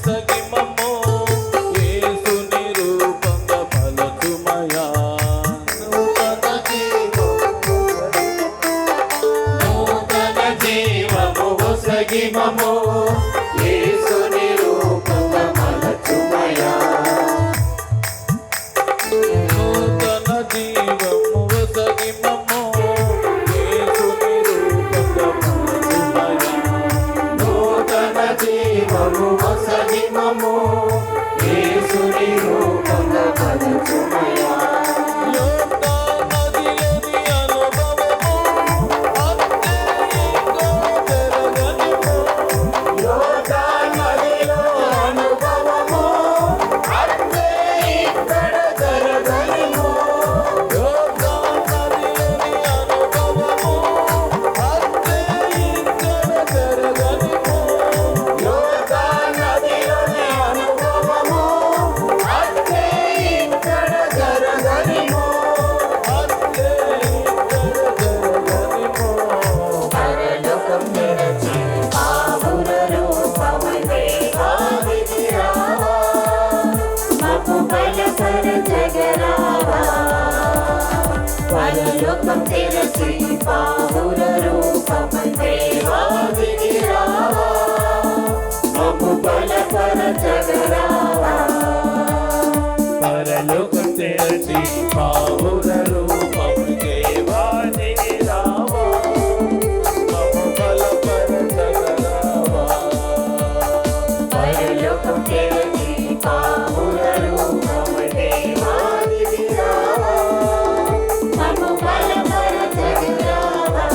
ఒసగి మమ్ము యేసుని రూపంగా మలచుమయా. నూతన జీవము ఒసగి మమ్ము యేసుని రూపంగా మలచుమయా. నూతన జీవము ఒసగి మమ్ము యేసుని రూపంగా మలచుమయా. నూతన జీవము ఒసగి మమ్ము యేసుని రూపంగా మలచుమయా. యోర్దానదిలోని అనుభవము అంతే ఇంకా జరగనిము. యోర్దానదిలో అనుభవము అంతే ఇక్కడ జరగనిము. యోర్దానదిలోని అనుభవము అంతే ఇక్కడ జరగనిము. యోర్దానదిలోని అనుభవము అంతే ఇక్కడ జరగనిము. అంతే ఇక్కడ జరగనిము. పరలోకం నిలిచి పావుల రూపమై దేవానికి రావా. మమ్ము బలపరచగరావా. పరలోకం తెరచి పావుల రూపమై దేవానికి రావా. మమ్ము బలపరచగరావా. పరలోకం తెరచి పావుల రూపమై దేవానికి రావా. మమ్ము బలపరచగరావా. పరలోకం తెరచి పావుల రూపమై దేవానికి రావా. మమ్ము బలపరచగరావా.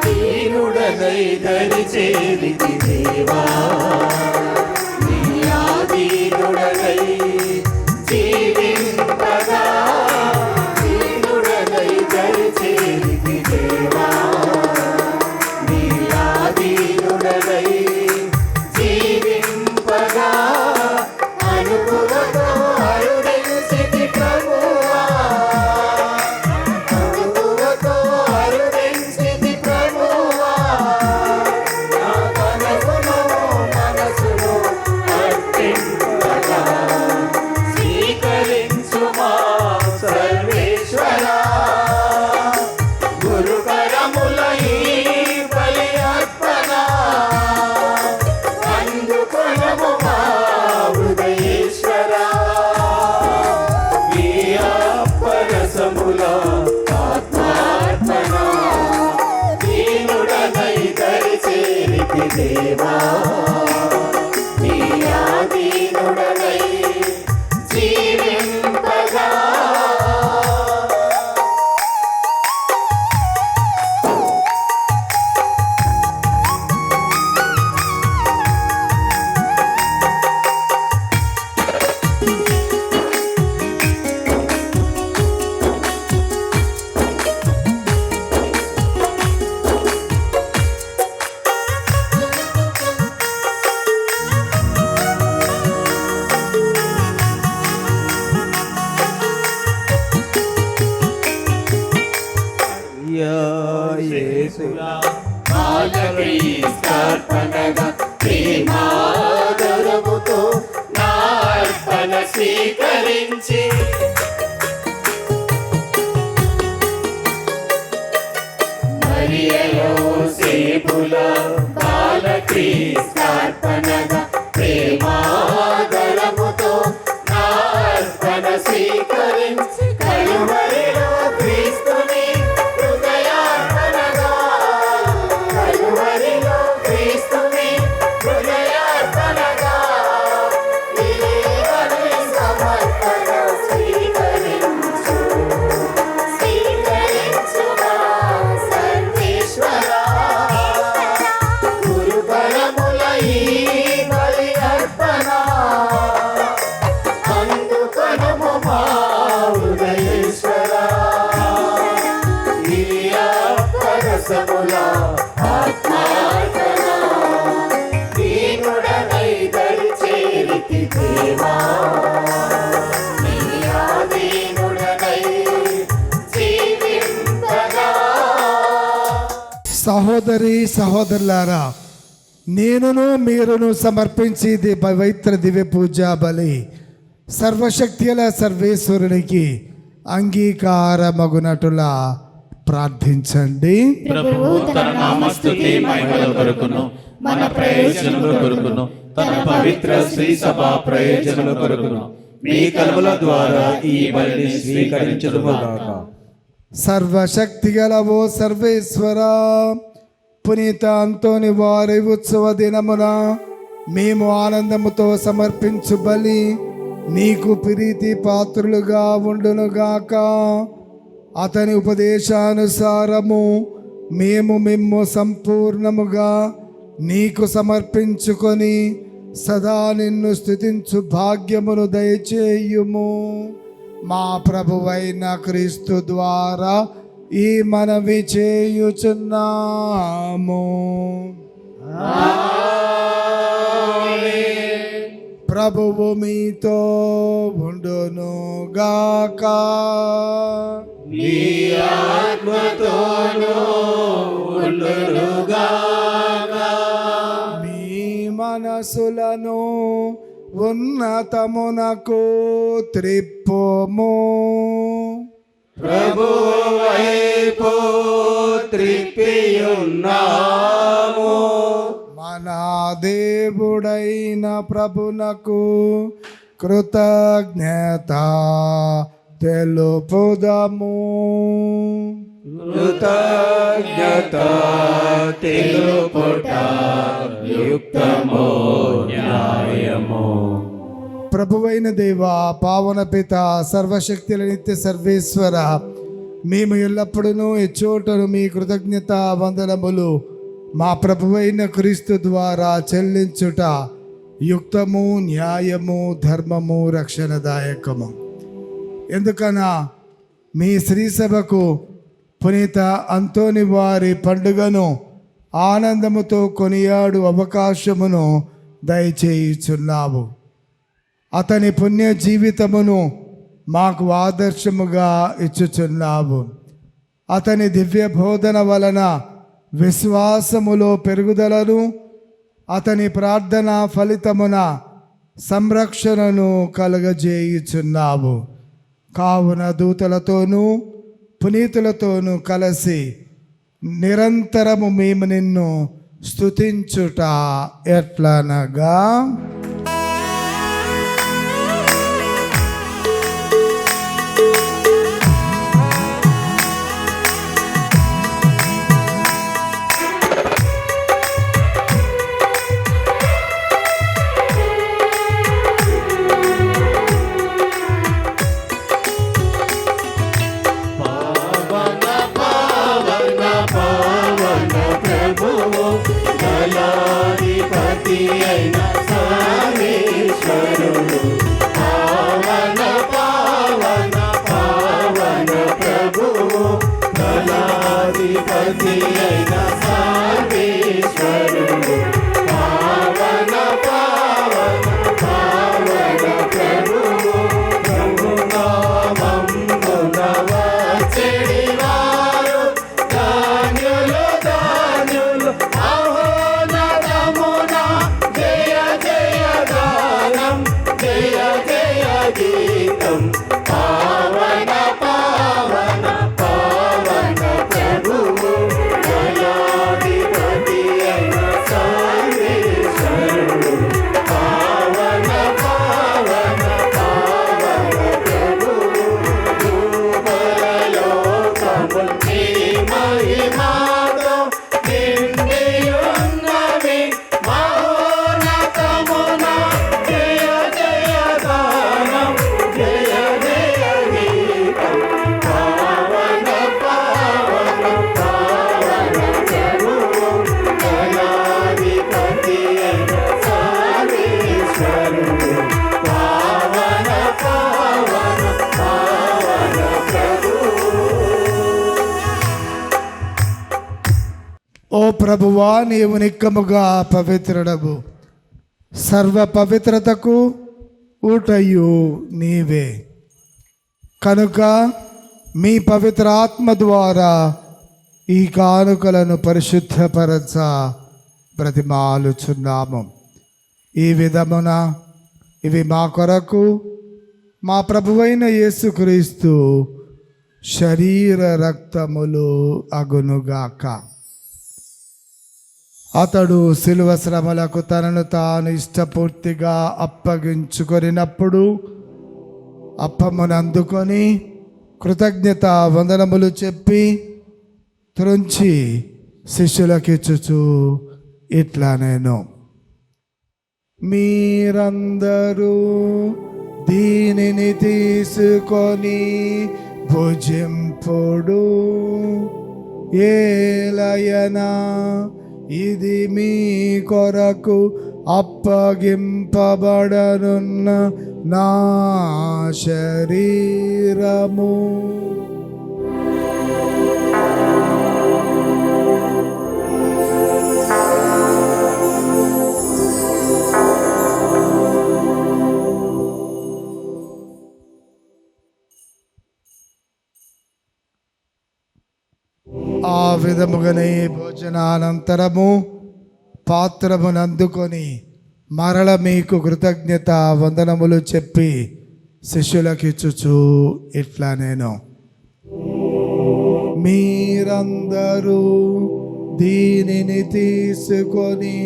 దీనుడనై దరి చేరితి దేవా. నీ ఆదీనుడనై జీవింపగా. దీనుడనై దరి చేరితి దేవా. నీ ఆదీనుడనై జీవింపగా. అనుభవతో అరుణించితి ప్రభువా. అనుభవతో అరుణించితి ప్రభువా. నా మనసును అర్పింపగా. స్వీకరించుమా సర్వేశ్వరా. గురుకరముల ఈ బలి అర్పణ. అందుకొనము మా హృదయేశ్వరా. ఈ అప్పరసముల ఆత్మార్పణ. దీనుడనై దరి చేరితి దేవా. నీ ఆదీనుడనై జీవింపగా. ఆలకిస్తార్పణగా ప్రేమాదరముతో నా అర్పణ స్వీకరించి మరియలో సేపుల బాల మన క్రీస్తార్పణగా ప్రేమాదరముతో నా అర్పణ స్వీకరించి కలువరిలో క్రీస్తుని హృదయార్పణగా కలువరిలో క్రీస్తుని హృదయార్పణగా ఈ బలి సమర్పణ స్వీకరించు స్వీకరించుగా సర్వేశ్వరా గురుకరముల ఈ బలి అర్పణ అందుకొనుము మా హృదయేశ్వరా ఈ అప్పరసముల ఆత్మార్పణ దీనుడనై దరి చేరితి దేవా నీ ఆదీనుడనై జీవింపగా సహోదరి సహోదరులారా, నేనును మీరును సమర్పించేది పవిత్ర దివ్య పూజా బలి సర్వశక్తిల సర్వేశ్వరునికి అంగీకారమగునటులా ప్రార్థించండి. ప్రభువు తన నామస్తుతి మహిమల కొరకును మన ప్రయోజనముల కొరకును తన పవిత్ర శ్రీ సభ ప్రయోజనముల కొరకును మీ కలువల ద్వారా ఈ బలిని స్వీకరించుదుగాక. సర్వశక్తిగల ఓ సర్వేశ్వర, పునీత అంతోని వారి ఉత్సవ దినమున మేము ఆనందముతో సమర్పించు బలి నీకు ప్రీతి పాత్రులుగా ఉండునుగాక. అతని ఉపదేశానుసారము మేము మిమ్ము సంపూర్ణముగా నీకు సమర్పించుకొని సదా నిన్ను స్తుతించు భాగ్యమును దయచేయుము. మా ప్రభువైన క్రీస్తు ద్వారా ఈ మనవి చేయుచున్నాము. ప్రభువు మీతో ఉండునుగాక. నీ ఆత్మతోనూ ఉండునుగాక. మీ మనసులను ఉన్నతమునకు త్రిప్పుము. ప్రభు వైపు త్రిప్పియున్నాము. మన దేవుడైన ప్రభునకు కృతజ్ఞత తెలుపుదము. కృతజ్ఞత తెలుపుట యుక్తమో న్యాయమో. ప్రభువైన దేవా, పావన పిత, సర్వశక్తుల నిత్య సర్వేశ్వర, మేము ఎల్లప్పుడూ ఎచ్చోటను మీ కృతజ్ఞత వందనములు మా ప్రభువైన క్రీస్తు ద్వారా చెల్లించుట యుక్తము, న్యాయము, ధర్మము, రక్షణదాయకము. ఎందుకనా మీ శ్రీసభకు పునీత అంతోని వారి పండుగను ఆనందముతో కొనియాడు అవకాశమును దయచేయుచున్నావు. అతని పుణ్య జీవితమును మాకు ఆదర్శముగా ఇచ్చుచున్నావు. అతని దివ్య బోధన వలన విశ్వాసములో పెరుగుదలను, అతని ప్రార్థన ఫలితమున సంరక్షణను కలుగజేయుచున్నావు. కావున దూతలతోనూ పునీతులతోనూ కలిసి నిరంతరము మేము నిన్ను స్తుతించుట ఎట్లనగా, పావన పావన పావన ప్రభువు దయాధిపతి అయిన సర్వేశ్వరుడు. పావన పావన పావన ప్రభువు దయాధిపతి అయిన సర్వేశ్వరుడు. పావన పావన పావన ప్రభువు ప్రభునామమున వచ్చెడివారు ధాన్యులు ధాన్యులు అహోనదమున జయ ప్రభువా, నీవు నిక్కముగా పవిత్రుడవు, సర్వ పవిత్రతకు ఊటయు నీవే. కనుక మీ పవిత్ర ఆత్మ ద్వారా ఈ కానుకలను పరిశుద్ధపరచ బ్రతిమాలుచున్నాము. ఈ విధమున ఇవి మా కొరకు మా ప్రభువైన యేసుక్రీస్తు శరీర రక్తములు అగునుగాక. అతడు శిలువ శ్రమలకు తనను తాను ఇష్టపూర్తిగా అప్పగించుకొనినప్పుడు అప్పమును అందుకొని కృతజ్ఞత వందనములు చెప్పి త్రుంచి శిష్యులకిచ్చుచు ఇట్లా నేను, మీరందరూ దీనిని తీసుకొని భుజింపుడు, ఏలయనా ఇది మీ కొరకు అప్పగింపబడనున్న నా శరీరము. ఆ విధముగానే భోజనానంతరము పాత్రమునందుకొని మరల మీకు కృతజ్ఞత వందనములు చెప్పి శిష్యులకిచ్చుచు ఇట్లా నేను, మీరందరూ దీనిని తీసుకొని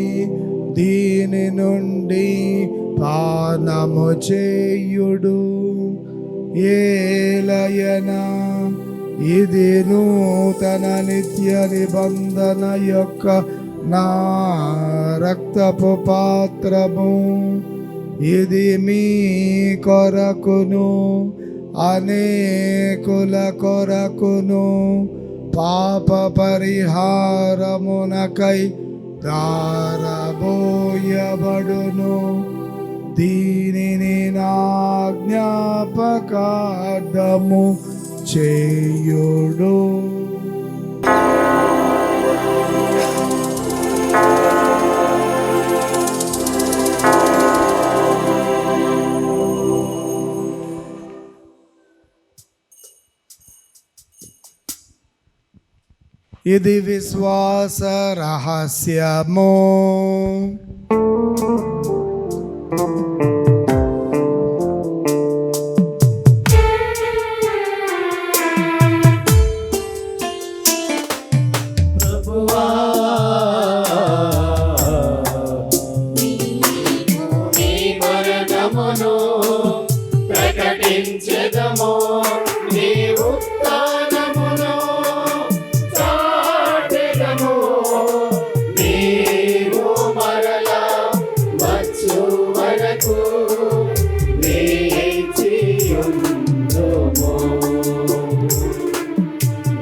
దీని నుండి పానము చేయుడు, ఏలయనా ఇది నూతన నిత్య నిబంధన యొక్క నా రక్తపు పాత్రము. ఇది మీ కొరకును అనేకుల కొరకును పాప పరిహారమునకై దారబోయబడును. దీనిని నా జ్ఞాపకార్థము చేయుడు. ఇది విశ్వాస రహస్యము. ప్రకటించెదము నీ ఉత్థానమును చాటెదము. నీవు మరలా వచ్చు వరకు వేచియుందుము,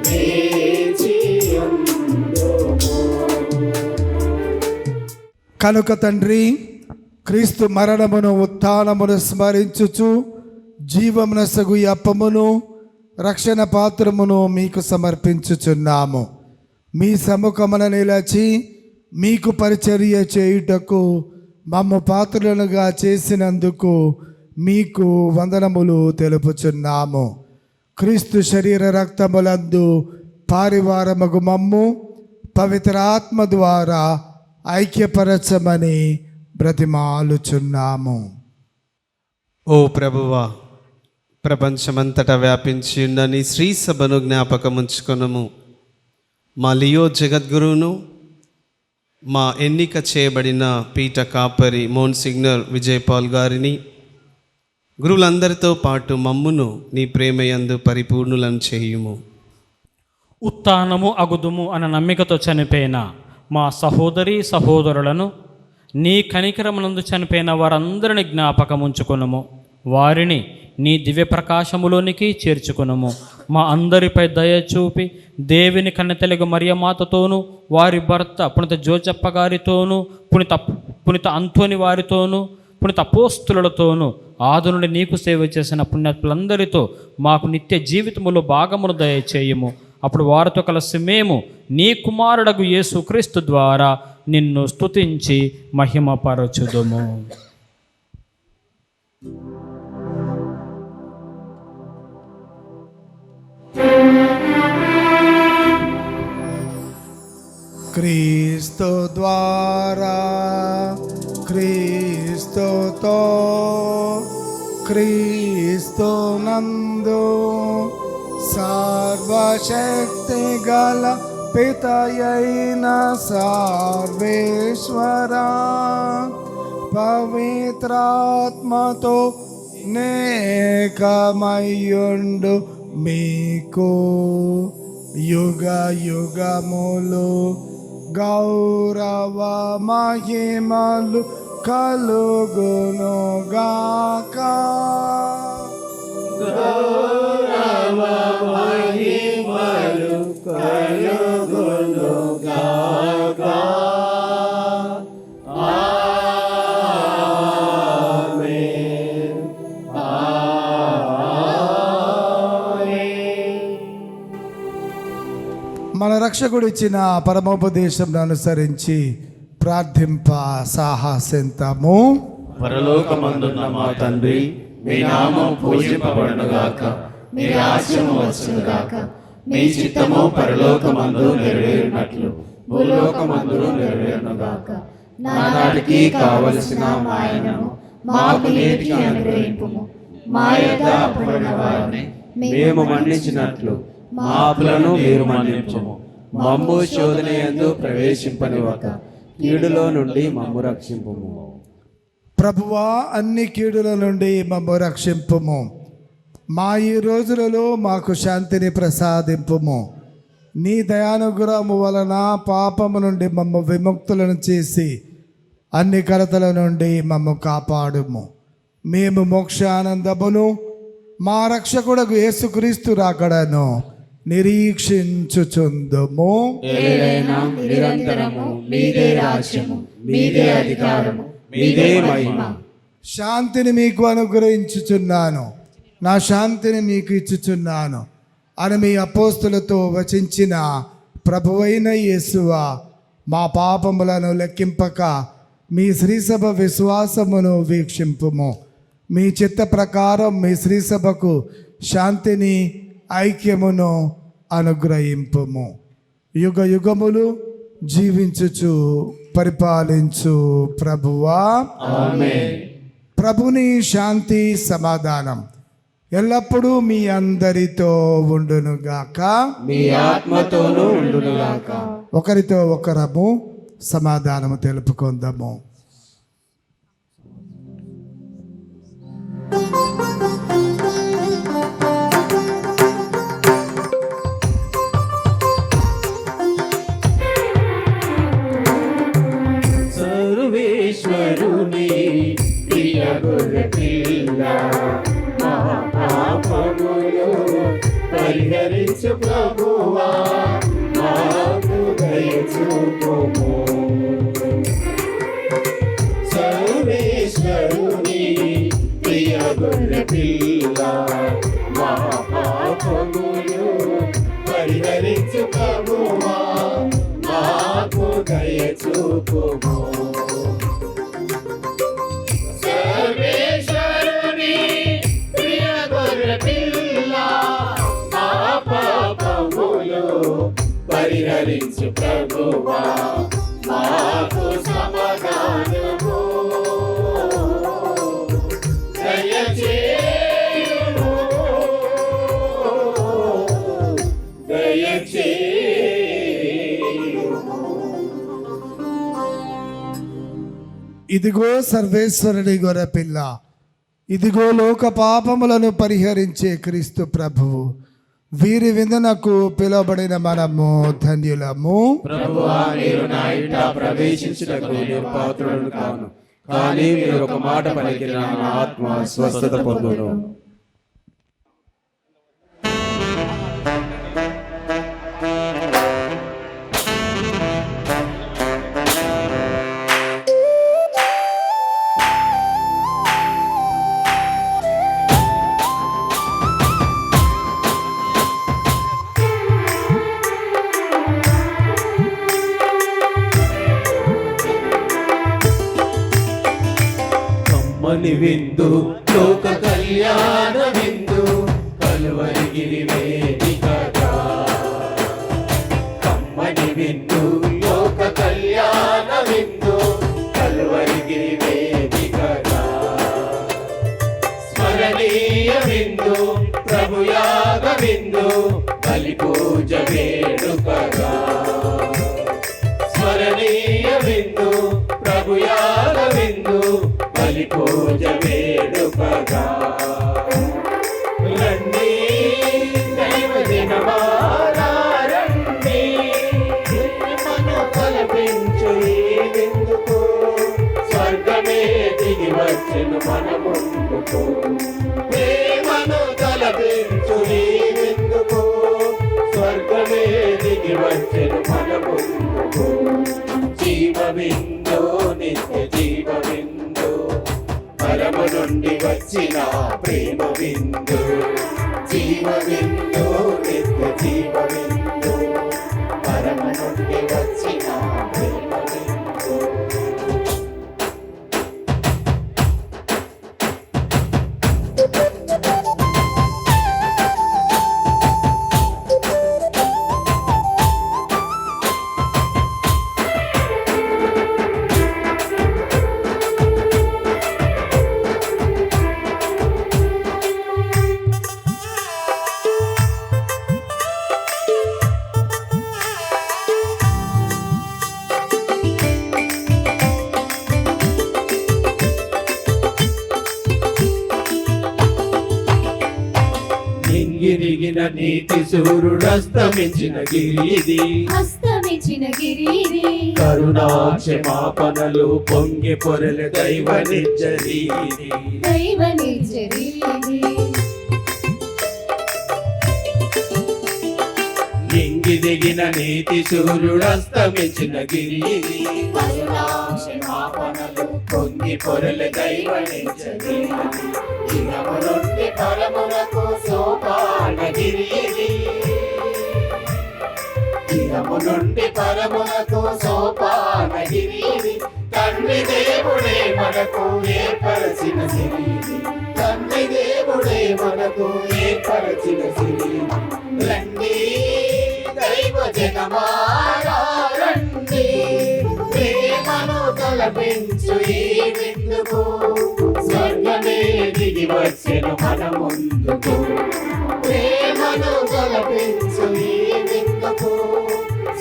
వేచియుందుము. కనుక తండ్రి, క్రీస్తు మరణమును ఉత్థానమును స్మరించుచు జీవమునసగు అప్పమును రక్షణ పాత్రమును మీకు సమర్పించుచున్నాము. మీ సముఖమున నిలచి మీకు పరిచర్య చేయుటకు మమ్ము పాత్రులనుగా చేసినందుకు మీకు వందనములు తెలుపుచున్నాము. క్రీస్తు శరీర రక్తములందు పారివారమగు మమ్ము పవిత్ర ఆత్మ ద్వారా ఐక్యపరచమని బ్రతిమాలుచున్నాము. ఓ ప్రభువా, ప్రపంచమంతటా వ్యాపించి ఉన్న నీ శ్రీ సభను జ్ఞాపకముంచుకొనుము. మా లియో జగద్గురువును, మా ఎన్నిక చేయబడిన పీఠ కాపరి మోన్సిగ్నర్ విజయపాల్ గారిని, గురువులందరితో పాటు మమ్మును నీ ప్రేమయందు పరిపూర్ణులను చేయుము. ఉత్థానము అగుదుము అన్న నమ్మికతో చనిపోయిన మా సహోదరి సహోదరులను, నీ కనికరమునందు చనిపోయిన వారందరిని జ్ఞాపకముంచుకొనుము. వారిని నీ దివ్య ప్రకాశములోనికి చేర్చుకొనుము. మా అందరిపై దయ చూపి దేవుని కన్నెతెలుగు మరియమాతతోనూ, వారి భర్త పునిత జోచప్ప గారితోనూ, పునిత అంతోని వారితోనూ, పునిత అపోస్తులతోనూ ఆది నుండి నీకు సేవ చేసిన పుణ్యాత్ములందరితో మాకు నిత్య జీవితములో భాగమును దయచేయము. అప్పుడు వారితో కలిసి మేము నీ కుమారుడగు యేసుక్రీస్తు ద్వారా నిన్ను స్తుతించి మహిమపరచుదుము. క్రీస్తు ద్వారా, క్రీస్తుతో, క్రీస్తు నందు సర్వశక్తి గల పితయైన సర్వేశ్వర పవిత్రాత్మతో నేకమయ్యుండు మీకు యుగ యుగములు గౌరవ మహిమలు కలుగునుగాక. గౌరవ మహిమలు కలుగునుగాక. ఆమేన్. ఆమేన్. మన రక్షకుడు ఇచ్చిన పరమోపదేశం అనుసరించి ప్రార్థింప సాహసింతము. పరలోకమందున్న మా తండ్రి, మీ నామం పూజింపబడునుగాక, మీ రాజ్యము వచ్చునుగాక, మీ చిత్తము పరలోకమందు నెరవేరునట్లు భూలోకమందు నెరవేరునుగాక. నానాటికి కావలసిన మాయనము మాకు నేటికి అనుగ్రహింపుము. మా యొద్ద అప్పుడున్న వారిని మేము మన్నించినట్లు మా అప్పులను మీరు మన్నించుము. మమ్ము శోధన యందు ప్రవేశింపనివ్వక కీడులో నుండి మమ్ము రక్షింపుము. ప్రభువా, అన్ని కీడుల నుండి మమ్ము రక్షింపుము. మా ఈ రోజులలో మాకు శాంతిని ప్రసాదింపుము. నీ దయానుగ్రహము వలన పాపము నుండి మమ్ము విముక్తులను చేసి అన్ని కలతల నుండి మమ్ము కాపాడుము. మేము మోక్షానందమును మా రక్షకుడకు యేసుక్రీస్తు రాకడను నిరీక్షించుచుందుము. ఏలైనా నిరంతరము మీదే రాజ్యము, మీదే అధికారము, మీదే మహిమ. శాంతిని మీకు అనుగ్రహించుచున్నాను, నా శాంతిని మీకు ఇచ్చుచున్నాను అని మీ అపోస్తులతో వచించిన ప్రభువైన యేసువా, మా పాపములను లెక్కింపక మీ శ్రీసభ విశ్వాసమును వీక్షింపుము. మీ చిత్త ప్రకారం మీ శ్రీసభకు శాంతిని ఐక్యమును అనుగ్రహింపుము. యుగ యుగములు జీవించుచు పరిపాలించు ప్రభువా, ఆమేన్. ప్రభుని శాంతి సమాధానం ఎల్లప్పుడూ మీ అందరితో ఉండునుగాక, మీ ఆత్మతోనూ ఉండునుగాక. ఒకరితో ఒకరము సమాధానము తెలుపుకుందాము. సర్వేశ్వరుని ప్రియ గొర్రెపిల్ల, మా పాపములు పరిహరించు ప్రభువా, మాకు దయ చూపుము. సర్వేశ్వరుని ప్రియ గొర్రెపిల్ల, మా పాపములు పరిహరించు ప్రభువా, మాకు దయ చూపుము. సర్వేశ్వరుని ప్రియ గొర్రెపిల్ల, మా పాపములు పరిహరించు ప్రభువా, మాకు సమాధానము దయచేయుము. ఇదిగో సర్వేశ్వరుని గొర్రెపిల్ల, ఇదిగో లోక పాపములను పరిహరించే క్రీస్తు ప్రభువు. వీరి విందునకు పిలువబడిన మనము ధన్యులము. ప్రభువా, మీరు నా ఇంట ప్రవేశించుటకు నేను పాత్రుడను కాను, కానీ మీరు ఒక మాట పలికిన నా ఆత్మ స్వస్థత పొందును. కమ్మని విందు లోక కళ్యాణ విందు కలువరిగిరి వేదికగా. కమ్మని విందు లోక కళ్యాణ విందు కలువరిగిరి వేదికగా. స్మరణీయ విందు ప్రభుయాగ విందు బలి పూజ వేడుకగా. స్మరణీయ విందు ప్రభుయాగ విందు బలి పూజ వేడుకగా. రండి దైవ జనమారా రండి, మను కల్పించు ఈ విందుకు. స్వర్గమే దిగి వచ్చెను మన ముందుకు. ప్రేమను కల్పించు ఈ విందుకు. స్వర్గమే దిగి వచ్చెను మన ముందుకు. జీవ విందు నిత్య జీవ విందు పరము నుండి వచ్చిన ప్రేమ విందు. జీవ విందు నిత్య జీవ విందు పరము నుండి వచ్చిన ప్రేమ విందు. గిరిగిన నీతి సూర్యుడు అస్తమించిన గిరిది. అస్తమించిన గిరిది కరుణా క్షమాపణలు పొంగి పొరల దైవ నిర్జరీది. దైవ నిర్జరీది నింగి దిగిన నీతి సూర్యుడు అస్తమించిన గిరిది. కరుణా క్షమాపణలు పొంగి పొరల దైవ నిర్జరీది. ఇహము నుండి పరమునకు సోపానగిరిది. ఇహము నుండి పరమునకు సోపానగిరిది. తండ్రి దేవుడే మనకు ఏర్పరచిన సిరిది. తండ్రి దేవుడే మనకు ఏర్పరచిన సిరిది. రండి దైవ జనమారా రండి, ప్రేమను తలపించు ఈ విందుకు. స్వర్గమే దిగి వచ్చెను మన ముందుకు. ప్రేమను తలపించు ఈ విందుకు.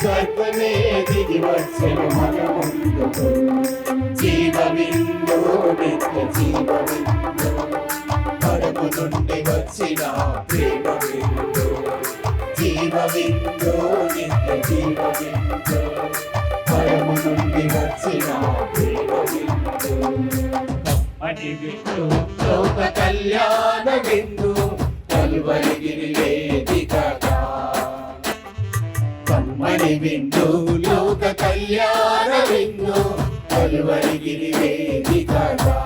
స్వర్గమే దిగి వచ్చెను మన ముందుకు. జీవ విందు నిత్య జీవ విందు పరము నుండి వచ్చిన ప్రేమ విందు. జీవ విందు నిత్య జీవ విందు పరము నుండి వచ్చిన ప్రేమ విందు. కమ్మని విందు లోక కళ్యాణ విందు కలువరిగిరి వేదికగా. కమ్మని విందు లోక కళ్యాణ విందు కలువరిగిరి వేదికగా.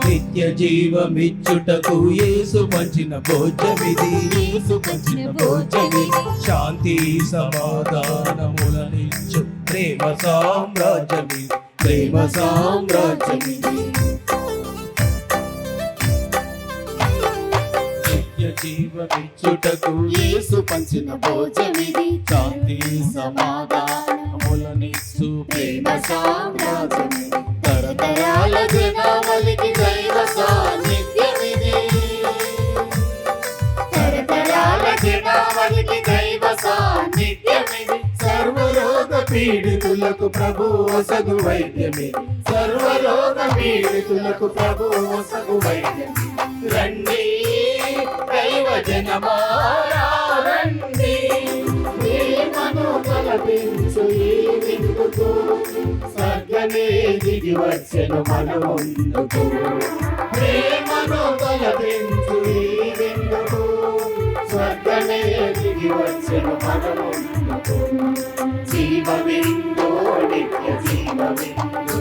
నిత్య జీవమిచ్చుటకు యేసు పంచిన భోజమిది. యేసు పంచిన భోజమిది. శాంతి సమాధానములనిచ్చు ప్రేమ సామ్రాజ్యమిది. ప్రేమ సామ్రాజ్యమిది. నిత్య జీవమిచ్చుటకు యేసు పంచిన భోజమిది. శాంతి సమాధానములనిచ్చు ప్రేమ సామ్రాజ్యమిది. తరతరాల జనావళికి దైవ సాన్నిధ్యమిది. తరతరాల జనావళికి దైవ సాన్నిధ్యమిది. సర్వరోగ పీడితులకు ప్రభు వసగు వైద్యమిది. సర్వరోగ పీడితులకు ప్రభువు ఒసగు వైద్యం. రండి దైవ జనమారా రండి, ప్రేమను తలపించు ఈ విందుకు, స్వర్గమే దిగి వచ్చెను మన ముందుకు. ప్రేమను తలపించు ఈ విందుకు, స్వర్గమే దిగి వచ్చెను మన ముందుకు. జీవ విందు నిత్య జీవ విందు,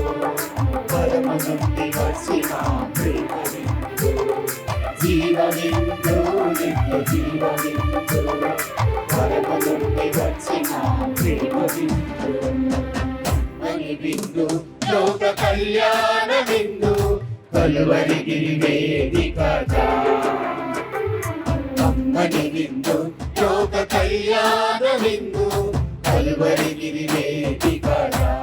పరమ నుండి వచ్చిన ప్రేమ విందు. జీవ విందు నిత్య జీవ విందు, పరమ నుండి వచ్చిన ప్రేమ విందు. మరి విందు లోక కళ్యాణ విందు, కలువరికి వేదికగా. అమ్మని విందు లోక కళ్యాణ విందు, కలువరికి వేదికగా.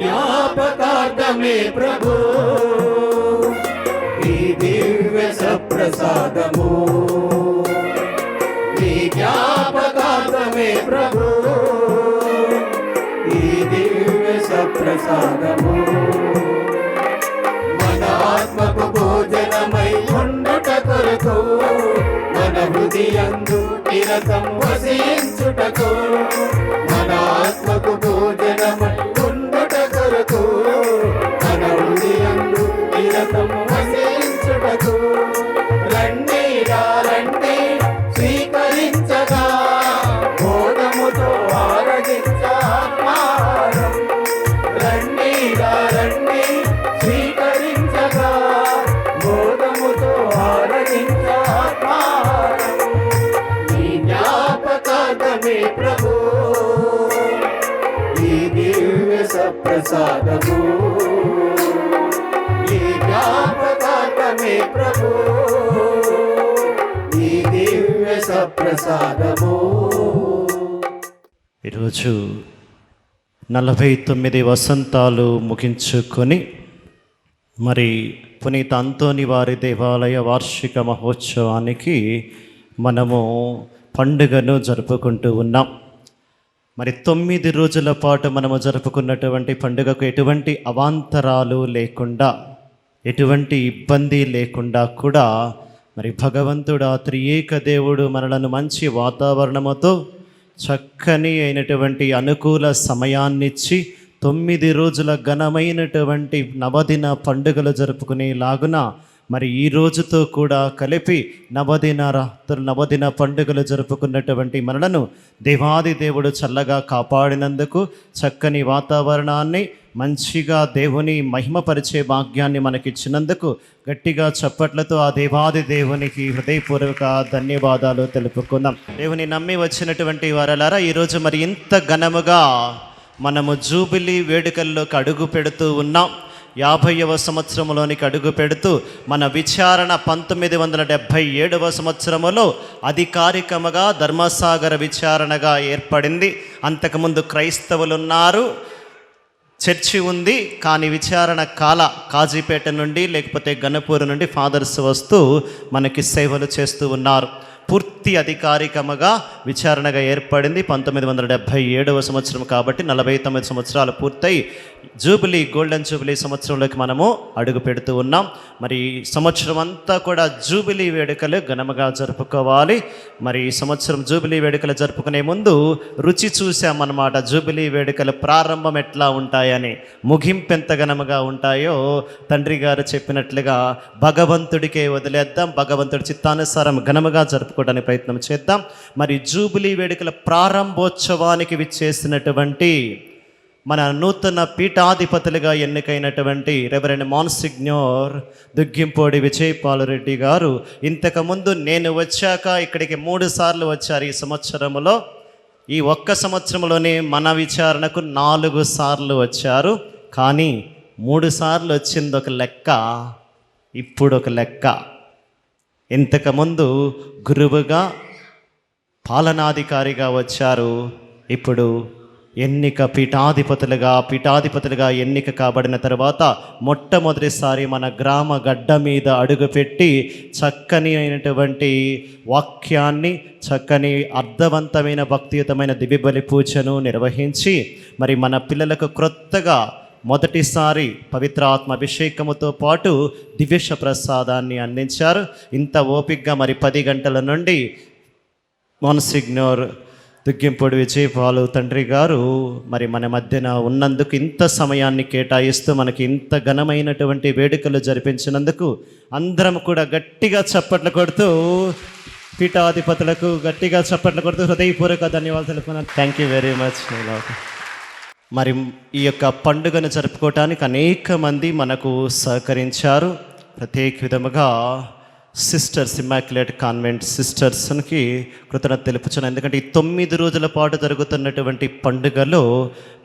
జ్ఞాపకార్థమే ప్రభు ఈ దివ్య సప్రసాదము, ఈ జ్ఞాపకార్థమే ప్రభు ఈ దివ్య సప్రసాదము. మన ఆత్మకు భోజనమై ఉండుట కొరకు, మన హృదయందు నిరతం వసించుటకు. మన ఆత్మకు భోజనమై ఉండుట కొరకు, మన హృదయందు నిరతం వసించుటకు. రండి రండి స్వీకరించగా, బోధముతో ఆరగించాత్మారం. రండి రండి స్వీకరించగా, బోధముతో ఆరగించాత్మారం. ఈ జ్ఞాపకార్థమే ప్రభు ఈ దివ్య సప్రసాదము, ఈ జ్ఞాపకార్థమే ప్రభు ఈ దివ్య సప్రసాదము. ఈరోజు 49 వసంతాలు ముగించుకొని మరి పునీత అంతోని వారి దేవాలయ వార్షిక మహోత్సవానికి మనము పండుగను జరుపుకుంటూ ఉన్నాం. మరి 9 రోజుల పాటు మనము జరుపుకున్నటువంటి పండుగకు ఎటువంటి అవాంతరాలు లేకుండా, ఎటువంటి ఇబ్బంది లేకుండా కూడా మరి భగవంతుడు ఆ త్రియేక దేవుడు మనలను మంచి వాతావరణముతో చక్కని అయినటువంటి అనుకూల సమయాన్నిచ్చి 9 రోజుల ఘనమైనటువంటి నవదిన పండుగలు జరుపుకునేలాగున మరి ఈ రోజుతో కూడా కలిపి నవదిన పండుగలు జరుపుకున్నటువంటి మనలను దేవాది దేవుడు చల్లగా కాపాడినందుకు, చక్కని వాతావరణాన్ని మంచిగా దేవుని మహిమపరిచే భాగ్యాన్ని మనకిచ్చినందుకు గట్టిగా చప్పట్లతో ఆ దేవాది దేవునికి హృదయపూర్వక ధన్యవాదాలు తెలుపుకుందాం. దేవుని నమ్మి వచ్చినటువంటి వారలారా, ఈరోజు మరి ఇంత ఘనముగా మనము జూబిలీ వేడుకల్లోకి అడుగు పెడుతూ ఉన్నాం. 50వ సంవత్సరంలోనికి అడుగు పెడుతూ మన విచారణ 1977వ సంవత్సరములో అధికారికముగా ధర్మసాగర విచారణగా ఏర్పడింది. అంతకుముందు క్రైస్తవులు ఉన్నారు, చర్చి ఉంది, కానీ విచారణ కాజీపేట నుండి లేకపోతే గణపూర్ నుండి ఫాదర్స్ వస్తూ మనకి సేవలు చేస్తూ ఉన్నారు. పూర్తి అధికారికముగా విచారణగా ఏర్పడింది 1977వ సంవత్సరం. కాబట్టి 49 సంవత్సరాలు పూర్తయి జూబిలీ, గోల్డెన్ జూబిలీ సంవత్సరంలోకి మనము అడుగు పెడుతూ ఉన్నాం. మరి ఈ సంవత్సరం అంతా కూడా జూబిలీ వేడుకలు ఘనముగా జరుపుకోవాలి. మరి ఈ సంవత్సరం జూబిలీ వేడుకలు జరుపుకునే ముందు రుచి చూసామన్నమాట. జూబిలీ వేడుకలు ప్రారంభం ఎట్లా ఉంటాయని, ముగింపు ఎంత ఘనముగా ఉంటాయో తండ్రి గారు చెప్పినట్లుగా భగవంతుడికే వదిలేద్దాం, భగవంతుడి చిత్తానుసారం ఘనముగా జరుపుకోవడానికి ప్రయత్నం చేద్దాం. మరి జూబిలీ వేడుకల ప్రారంభోత్సవానికి విచ్చేసినటువంటి మన నూతన పీఠాధిపతులుగా ఎన్నికైనటువంటి రెవరెండ్ monsignor దుగ్గింపోడి విజయపాలరెడ్డి గారు ఇంతకుముందు నేను వచ్చాక ఇక్కడికి 3 సార్లు వచ్చారు. ఈ సంవత్సరంలో, ఈ ఒక్క సంవత్సరంలోనే మన విచారణకు 4 సార్లు వచ్చారు. కానీ 3 సార్లు వచ్చింది ఒక లెక్క, ఇప్పుడు ఒక లెక్క. ఇంతకుముందు గురువుగా, పాలనాధికారిగా వచ్చారు. ఇప్పుడు పీఠాధిపతులుగా ఎన్నిక కాబడిన తర్వాత మొట్టమొదటిసారి మన గ్రామ గడ్డ మీద అడుగుపెట్టి చక్కని అయినటువంటి వాక్యాన్ని, చక్కని అర్థవంతమైన భక్తియుతమైన దివ్యబలి పూజను నిర్వహించి మరి మన పిల్లలకు క్రొత్తగా మొదటిసారి పవిత్రాత్మ అభిషేకముతో పాటు దివ్యశ ప్రసాదాన్ని అందించారు. ఇంత ఓపికగా మరి 10 గంటల నుండి monsignor దుగ్గింపొడి విజయపాలు తండ్రి గారు మరి మన మధ్యన ఉన్నందుకు, ఇంత సమయాన్ని కేటాయిస్తూ మనకి ఇంత ఘనమైనటువంటి వేడుకలు జరిపించినందుకు అందరం కూడా గట్టిగా చప్పట్లు కొడుతూ పీఠాధిపతులకు గట్టిగా చప్పట్లు కొడుతూ హృదయపూర్వక ధన్యవాదాలు తెలుపుతున్నాను. Thank you very much. మరి ఈ యొక్క పండుగను జరుపుకోవటానికి అనేక మంది మనకు సహకరించారు. ప్రత్యేక విధముగా సిస్టర్స్, ఇమ్మాక్యులేట్ కాన్వెంట్ సిస్టర్స్కి కృతజ్ఞత తెలుపుచున్నాను. ఎందుకంటే ఈ 9 రోజుల పాటు జరుగుతున్నటువంటి పండుగలో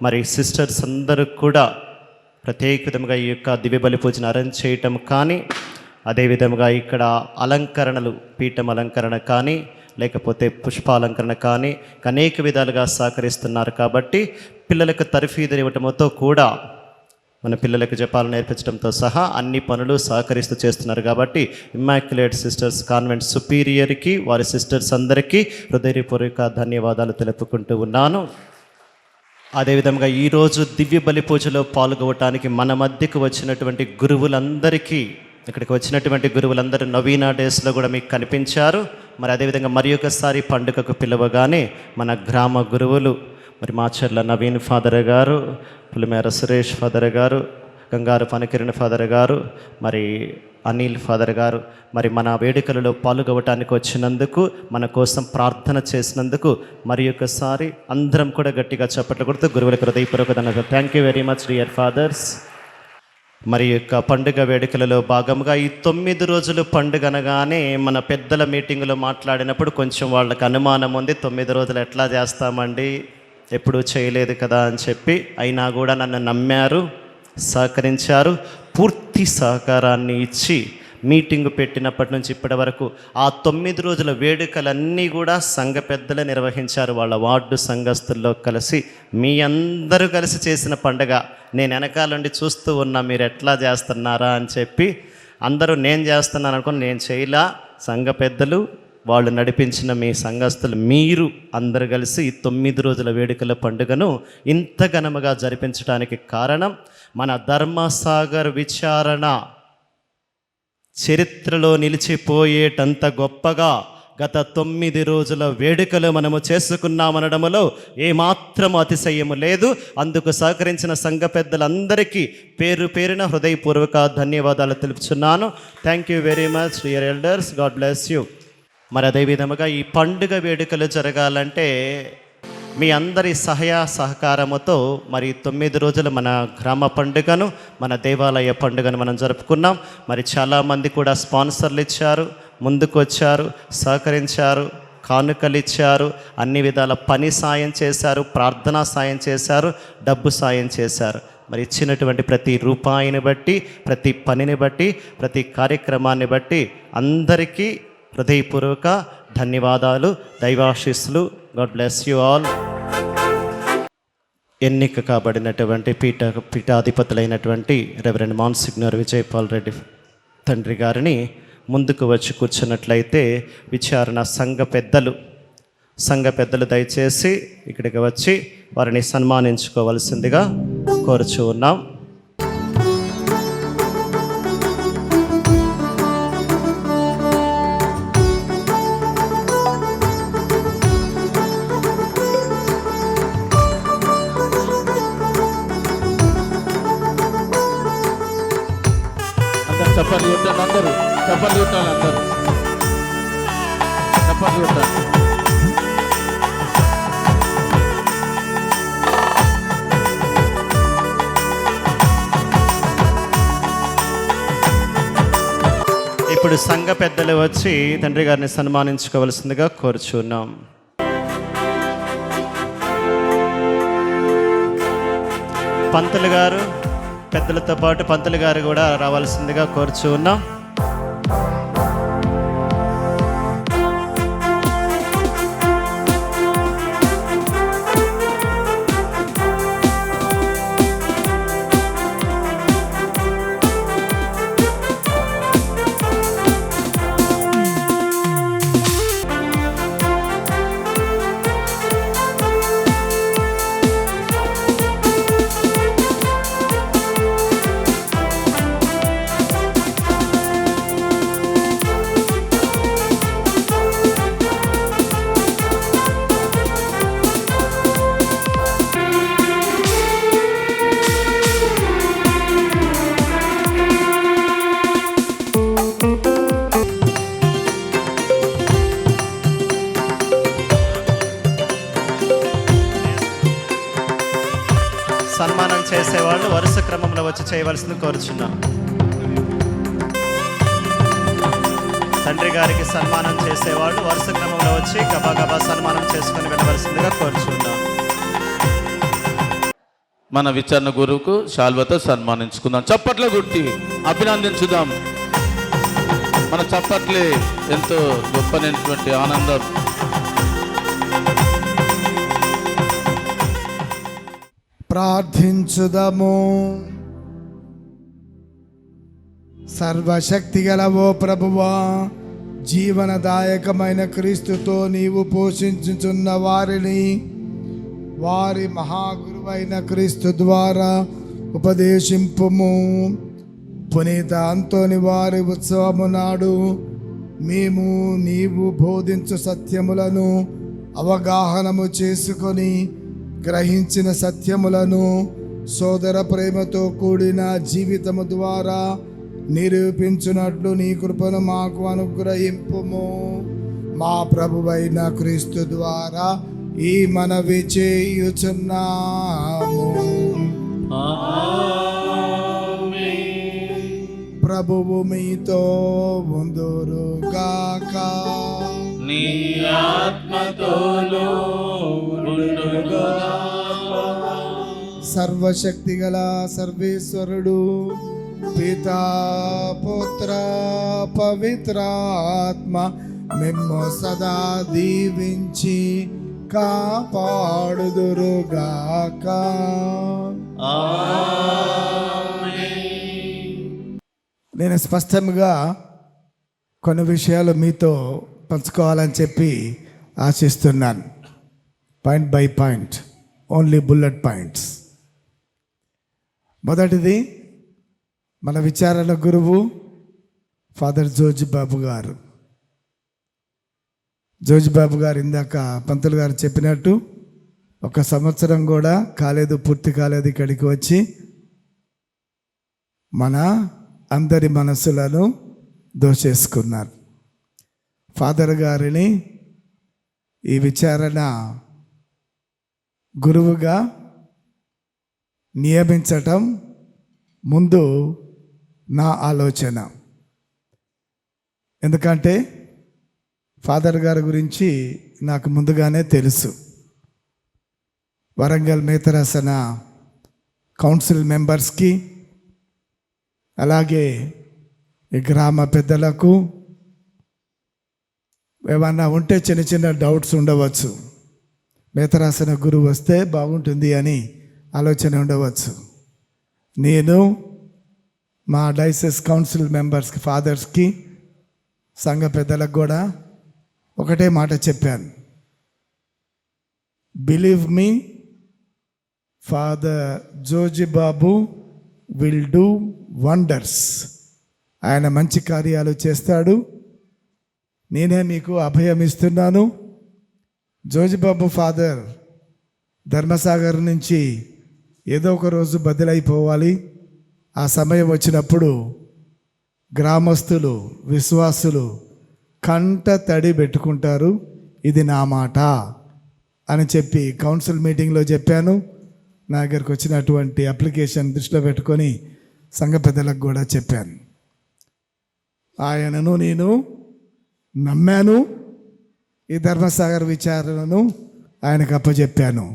మరి సిస్టర్స్ అందరూ కూడా ప్రత్యేక విధంగా ఈ యొక్క దివ్య బలి పూజను అరేంజ్ చేయటం కానీ, అదేవిధంగా ఇక్కడ అలంకరణలు, పీఠం అలంకరణ కానీ, లేకపోతే పుష్పాలంకరణ కానీ అనేక విధాలుగా సహకరిస్తున్నారు. కాబట్టి పిల్లలకు తర్ఫీదు ఇవ్వటంతో కూడా, మన పిల్లలకు జపాలు నేర్పించడంతో సహా అన్ని పనులు సహకరిస్తూ చేస్తున్నారు. కాబట్టి ఇమ్మాక్యులేట్ సిస్టర్స్ కాన్వెంట్ సుపీరియర్కి, వారి సిస్టర్స్ అందరికీ హృదయపూర్వక ధన్యవాదాలు తెలుపుకుంటూ ఉన్నాను. అదేవిధంగా ఈరోజు దివ్య బలి పూజలో పాల్గొనడానికి మన మధ్యకు వచ్చినటువంటి గురువులందరికీ, ఇక్కడికి వచ్చినటువంటి గురువులందరూ నవీనా డేస్లో కూడా మీకు కనిపించారు. మరి అదేవిధంగా మరి ఒకసారి పండుగకు పిలవగానే మన గ్రామ గురువులు మరి మాచర్ల నవీన్ ఫాదర్ గారు, పులిమేర సురేష్ ఫాదర్ గారు, గంగారు పనికిరణ్ ఫాదర్ గారు, మరి అనిల్ ఫాదర్ గారు మరి మన వేడుకలలో పాల్గొనడానికి వచ్చినందుకు, మన కోసం ప్రార్థన చేసినందుకు మరి ఒకసారి అందరం కూడా గట్టిగా చప్పట్లు కొడుతూ గురువులకు హృదయపూర్వక ధన్యవాదాలు. Thank you very much dear fathers. మరి యొక్క పండుగ వేడుకలలో భాగంగా ఈ 9 రోజులు పండుగ అనగానే మన పెద్దల మీటింగులో మాట్లాడినప్పుడు కొంచెం వాళ్ళకి అనుమానం ఉంది, 9 రోజులు ఎట్లా చేస్తామండి, ఎప్పుడూ చేయలేదు కదా అని చెప్పి. అయినా కూడా నన్ను నమ్మారు, సహకరించారు. పూర్తి సహకారాన్ని ఇచ్చి మీటింగు పెట్టినప్పటి నుంచి ఇప్పటి వరకు ఆ 9 రోజుల వేడుకలన్నీ కూడా సంఘ పెద్దలే నిర్వహించారు. వాళ్ళ వార్డు సంఘస్థుల్లో కలిసి, మీ అందరూ కలిసి చేసిన పండుగ. నేను వెనకాలండి చూస్తూ ఉన్నా మీరు ఎట్లా చేస్తున్నారా అని చెప్పి. అందరూ నేను చేస్తున్నాను అనుకుని, నేను చేయలా, సంఘ పెద్దలు వాళ్ళు నడిపించిన మీ సంఘస్థులు మీరు అందరు కలిసి ఈ 9 రోజుల వేడుకల పండుగను ఇంత ఘనముగా జరిపించడానికి కారణం మన ధర్మసాగర్ విచారణ చరిత్రలో నిలిచిపోయేటంత గొప్పగా గత 9 రోజుల వేడుకలు మనము చేసుకున్నామనడములో ఏమాత్రం అతిశయము లేదు. అందుకు సహకరించిన సంఘ పెద్దలందరికీ పేరు పేరున హృదయపూర్వక ధన్యవాదాలు తెలుపుచున్నాను. Thank you very much dear elders, God bless you. మరి అదేవిధముగా ఈ పండుగ వేడుకలు జరగాలంటే మీ అందరి సహకారముతో మరి 9 రోజులు మన గ్రామ పండుగను, మన దేవాలయ పండుగను మనం జరుపుకున్నాం. మరి చాలామంది కూడా స్పాన్సర్లు ఇచ్చారు, ముందుకు వచ్చారు, సహకరించారు, కానుకలు ఇచ్చారు, అన్ని విధాల పని సాయం చేశారు, ప్రార్థనా సాయం చేశారు, డబ్బు సాయం చేశారు. మరి ఇచ్చినటువంటి ప్రతి రూపాయిని బట్టి, ప్రతి పనిని బట్టి, ప్రతి కార్యక్రమాన్ని బట్టి అందరికీ హృదయపూర్వక ధన్యవాదాలు, దైవాశీస్సులు. God bless you all. ఎన్నిక కాబడినటువంటి పీఠాధిపతులైనటువంటి రెవరెండ్ monsignor విజయపాల్ రెడ్డి తండ్రి గారిని ముందుకు వచ్చి కూర్చున్నట్లయితే విచారణ సంఘ పెద్దలు దయచేసి ఇక్కడికి వచ్చి వారిని సన్మానించుకోవలసిందిగా కోరుచూ ఉన్నాం. చప్పట్లు కొట్టాలి అందరూ, చప్పట్లు కొట్టాలి అందరూ, చప్పట్లు కొట్టాలి. ఇప్పుడు సంఘ పెద్దలు వచ్చి తండ్రి గారిని సన్మానించుకోవలసిందిగా కోరుచున్నాం. పంతులు గారు, పెద్దలతో పాటు పంతులు గారు కూడా రావాల్సిందిగా కోరుచూ ఉన్నాం. సన్మానం చేసేవాళ్ళు వరుస క్రమంలో వచ్చి చేయవలసింది కోరుచున్నాం. తండ్రి గారికి సన్మానం చేసేవాళ్ళు వరుస క్రమంలో వచ్చి గబా సన్మానం చేసుకొని వెళ్ళవలసిందిగా కోరుచున్నాం. మన విచారణ గురువుకు శాల్వతో సన్మానించుకుందాం. చప్పట్లు గుర్తి అభినందించుదాం. మన చప్పట్లే ఎంతో గొప్పనైనటువంటి ఆనందం. ప్రార్థించుదము. సర్వశక్తి గలవో ప్రభువా, జీవనదాయకమైన క్రీస్తుతో నీవు పోషించుచున్న వారిని వారి మహాగురువైన క్రీస్తు ద్వారా ఉపదేశింపుము. పునీత అంతోని వారి ఉత్సవము నాడు మేము నీవు బోధించు సత్యములను అవగాహనము చేసుకొని గ్రహించిన సత్యములను సోదర ప్రేమతో కూడిన జీవితము ద్వారా నిరూపించున్నట్లు నీ కృపను మాకు అనుగ్రహింపుము. మా ప్రభువైన క్రీస్తు ద్వారా ఈ మనవి చేయుచున్నాము. ప్రభువు మీతో ఉందురుగాక. నీ ఆత్మతోనూ ఉండుగాక. సర్వశక్తి గల సర్వేశ్వరుడు పితా పుత్ర పవిత్రాత్మ మిమ్ము సదా దీవించి కాపాడుదురుగాక. నేను స్పష్టంగా కొన్ని విషయాలు మీతో పంచుకోవాలని చెప్పి ఆశిస్తున్నాను. Point by point, only bullet points. మొదటిది, మన విచారణ గురువు ఫాదర్ జోర్జ్ బాబు గారు. జోర్జ్ బాబు గారు ఇందాక పంతులు గారు చెప్పినట్టు 1 సంవత్సరం కూడా కాలేదు, పూర్తి కాలేదు ఇక్కడికి వచ్చి మన అందరి మనసులను దోచేసుకున్నారు. ఫాదర్ గారిని ఈ విచారణ గురువుగా నియమించటం ముందు నా ఆలోచన. ఎందుకంటే ఫాదర్ గారి గురించి నాకు ముందుగానే తెలుసు. వరంగల్ మేతరాసన కౌన్సిల్ మెంబర్స్కి, అలాగే ఈ గ్రామ పెద్దలకు ఏమన్నా ఉంటే చిన్న చిన్న డౌట్స్ ఉండవచ్చు. మేతరాసన గురువు వస్తే బాగుంటుంది అని ఆలోచన ఉండవచ్చు. నేను మా డైసెస్ కౌన్సిల్ మెంబర్స్కి, ఫాదర్స్కి సంఘ పెద్దలకు కూడా ఒకటే మాట చెప్పాను. Believe me, father Joji Babu will do wonders. ఆయన మంచి కార్యాలు చేస్తాడు. నేనే మీకు అభయం ఇస్తున్నాను. జోజిబాబు ఫాదర్ ధర్మసాగర్ నుంచి ఏదో ఒక రోజు బదిలైపోవాలి. ఆ సమయం వచ్చినప్పుడు గ్రామస్తులు, విశ్వాసులు కంట తడి పెట్టుకుంటారు. ఇది నా మాట అని చెప్పి కౌన్సిల్ మీటింగ్లో చెప్పాను. నా దగ్గరకు వచ్చినటువంటి అప్లికేషన్ దృష్టిలో పెట్టుకొని సంఘ పెద్దలకు కూడా చెప్పాను. ఆయనను నేను నమ్మాను. ఈ ధర్మసాగర్ విచారణను ఆయనకు అప్పచెప్పాను.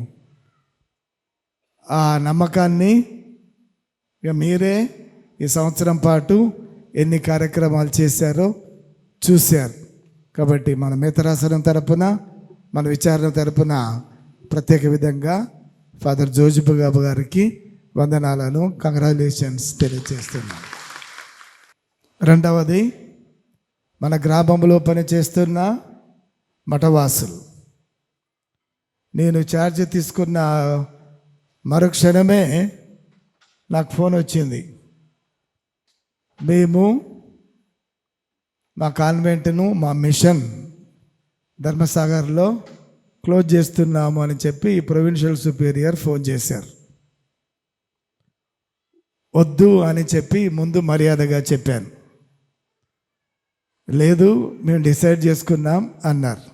ఆ నమ్మకాన్ని ఇక మీరే ఈ సంవత్సరం పాటు ఎన్ని కార్యక్రమాలు చేశారో చూశారు. కాబట్టి మన మేతరాసనం తరపున, మన విచారణ తరపున ప్రత్యేక విధంగా ఫాదర్ జోజిబు బాబు గారికి వందనాలను, కంగ్రాచులేషన్స్ తెలియజేస్తున్నాను. రెండవది, మన గ్రామంలో పనిచేస్తున్న మఠవాసులు. నేను ఛార్జ్ తీసుకున్న మరుక్షణమే నాకు ఫోన్ వచ్చింది. మేము మా కాన్వెంట్ను, మా మిషన్ ధర్మసాగర్లో క్లోజ్ చేస్తున్నాము అని చెప్పి ఈ ప్రొవిన్షియల్ సుపీరియర్ ఫోన్ చేశారు. వద్దు అని చెప్పి ముందు మర్యాదగా చెప్పాను. లేదు, మేము డిసైడ్ చేసుకున్నాం అన్నారు.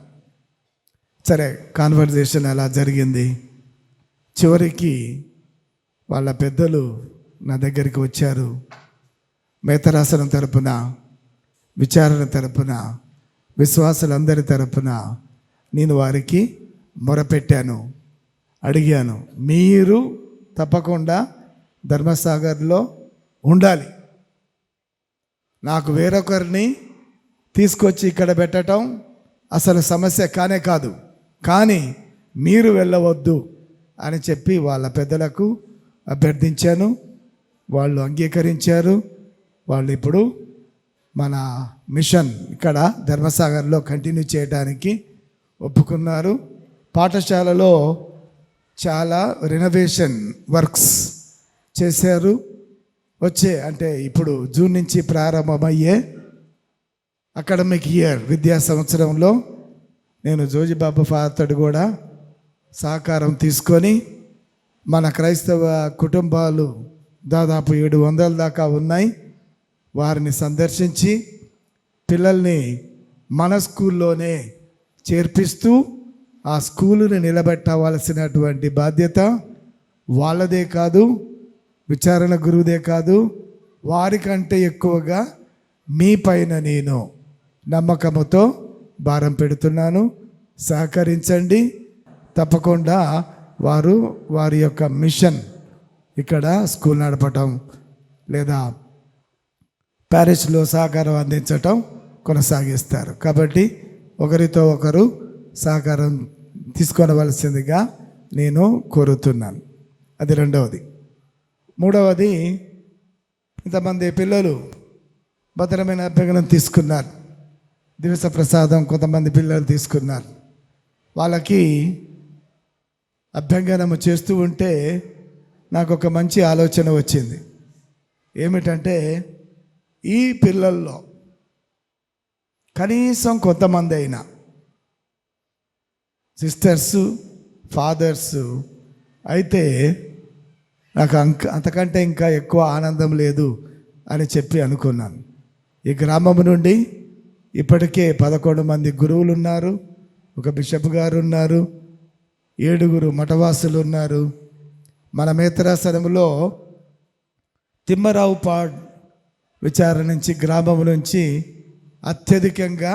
సరే, కాన్వర్జేషన్ అలా జరిగింది. చివరికి వాళ్ళ పెద్దలు నా దగ్గరికి వచ్చారు. మేతరాసనం తరపున, విచారణ తరపున, విశ్వాసులందరి తరపున నేను వారికి మొరపెట్టాను, అడిగాను, మీరు తప్పకుండా ధర్మసాగర్లో ఉండాలి. నాకు వేరొకరిని తీసుకొచ్చి ఇక్కడ పెట్టడం అసలు సమస్య కానే కాదు, కానీ మీరు వెళ్ళవద్దు అని చెప్పి వాళ్ళ పెద్దలకు అభ్యర్థించాను. వాళ్ళు అంగీకరించారు. వాళ్ళు ఇప్పుడు మన మిషన్ ఇక్కడ ధర్మసాగర్లో కంటిన్యూ చేయడానికి ఒప్పుకున్నారు. పాఠశాలలో చాలా రెనోవేషన్ వర్క్స్ చేశారు. అంటే ఇప్పుడు జూన్ నుంచి ప్రారంభమయ్యే అకాడమిక్ ఇయర్, విద్యా సంవత్సరంలో నేను జోజిబాబు ఫాదర్ కూడా సహకారం తీసుకొని మన క్రైస్తవ కుటుంబాలు దాదాపు 700 దాకా ఉన్నాయి. వారిని సందర్శించి పిల్లల్ని మన స్కూల్లోనే చేర్పిస్తూ ఆ స్కూలుని నిలబెట్టవలసినటువంటి బాధ్యత వాళ్ళదే కాదు, విచారణ గురువుదే కాదు, వారికంటే ఎక్కువగా మీ పైన నేను నమ్మకముతో భారం పెడుతున్నాను. సహకరించండి. తప్పకుండా వారి యొక్క మిషన్ ఇక్కడ స్కూల్ నడపటం లేదా ప్యారిస్లో సహకారం అందించటం కొనసాగిస్తారు. కాబట్టి ఒకరితో ఒకరు సహకారం తీసుకోవలసిందిగా నేను కోరుతున్నాను. అది రెండవది. మూడవది, ఇంతమంది పిల్లలు భద్రమైన అభ్యంగనం తీసుకున్నారు. దివస ప్రసాదం కొంతమంది పిల్లలు తీసుకున్నారు. వాళ్ళకి అభ్యంగనము చేస్తూ ఉంటే నాకు ఒక మంచి ఆలోచన వచ్చింది. ఏమిటంటే, ఈ పిల్లల్లో కనీసం కొంతమంది అయినా సిస్టర్సు, ఫాదర్సు అయితే నాకు అంతకంటే ఇంకా ఎక్కువ ఆనందం లేదు అని చెప్పి అనుకున్నాను. ఈ గ్రామం నుండి ఇప్పటికే 11 మంది గురువులు ఉన్నారు, ఒక బిషప్ గారు ఉన్నారు, 7 మఠవాసులు ఉన్నారు. మన మేతరాసనంలో తిమ్మరావు పాడ్ విచారణ నుంచి, గ్రామం నుంచి అత్యధికంగా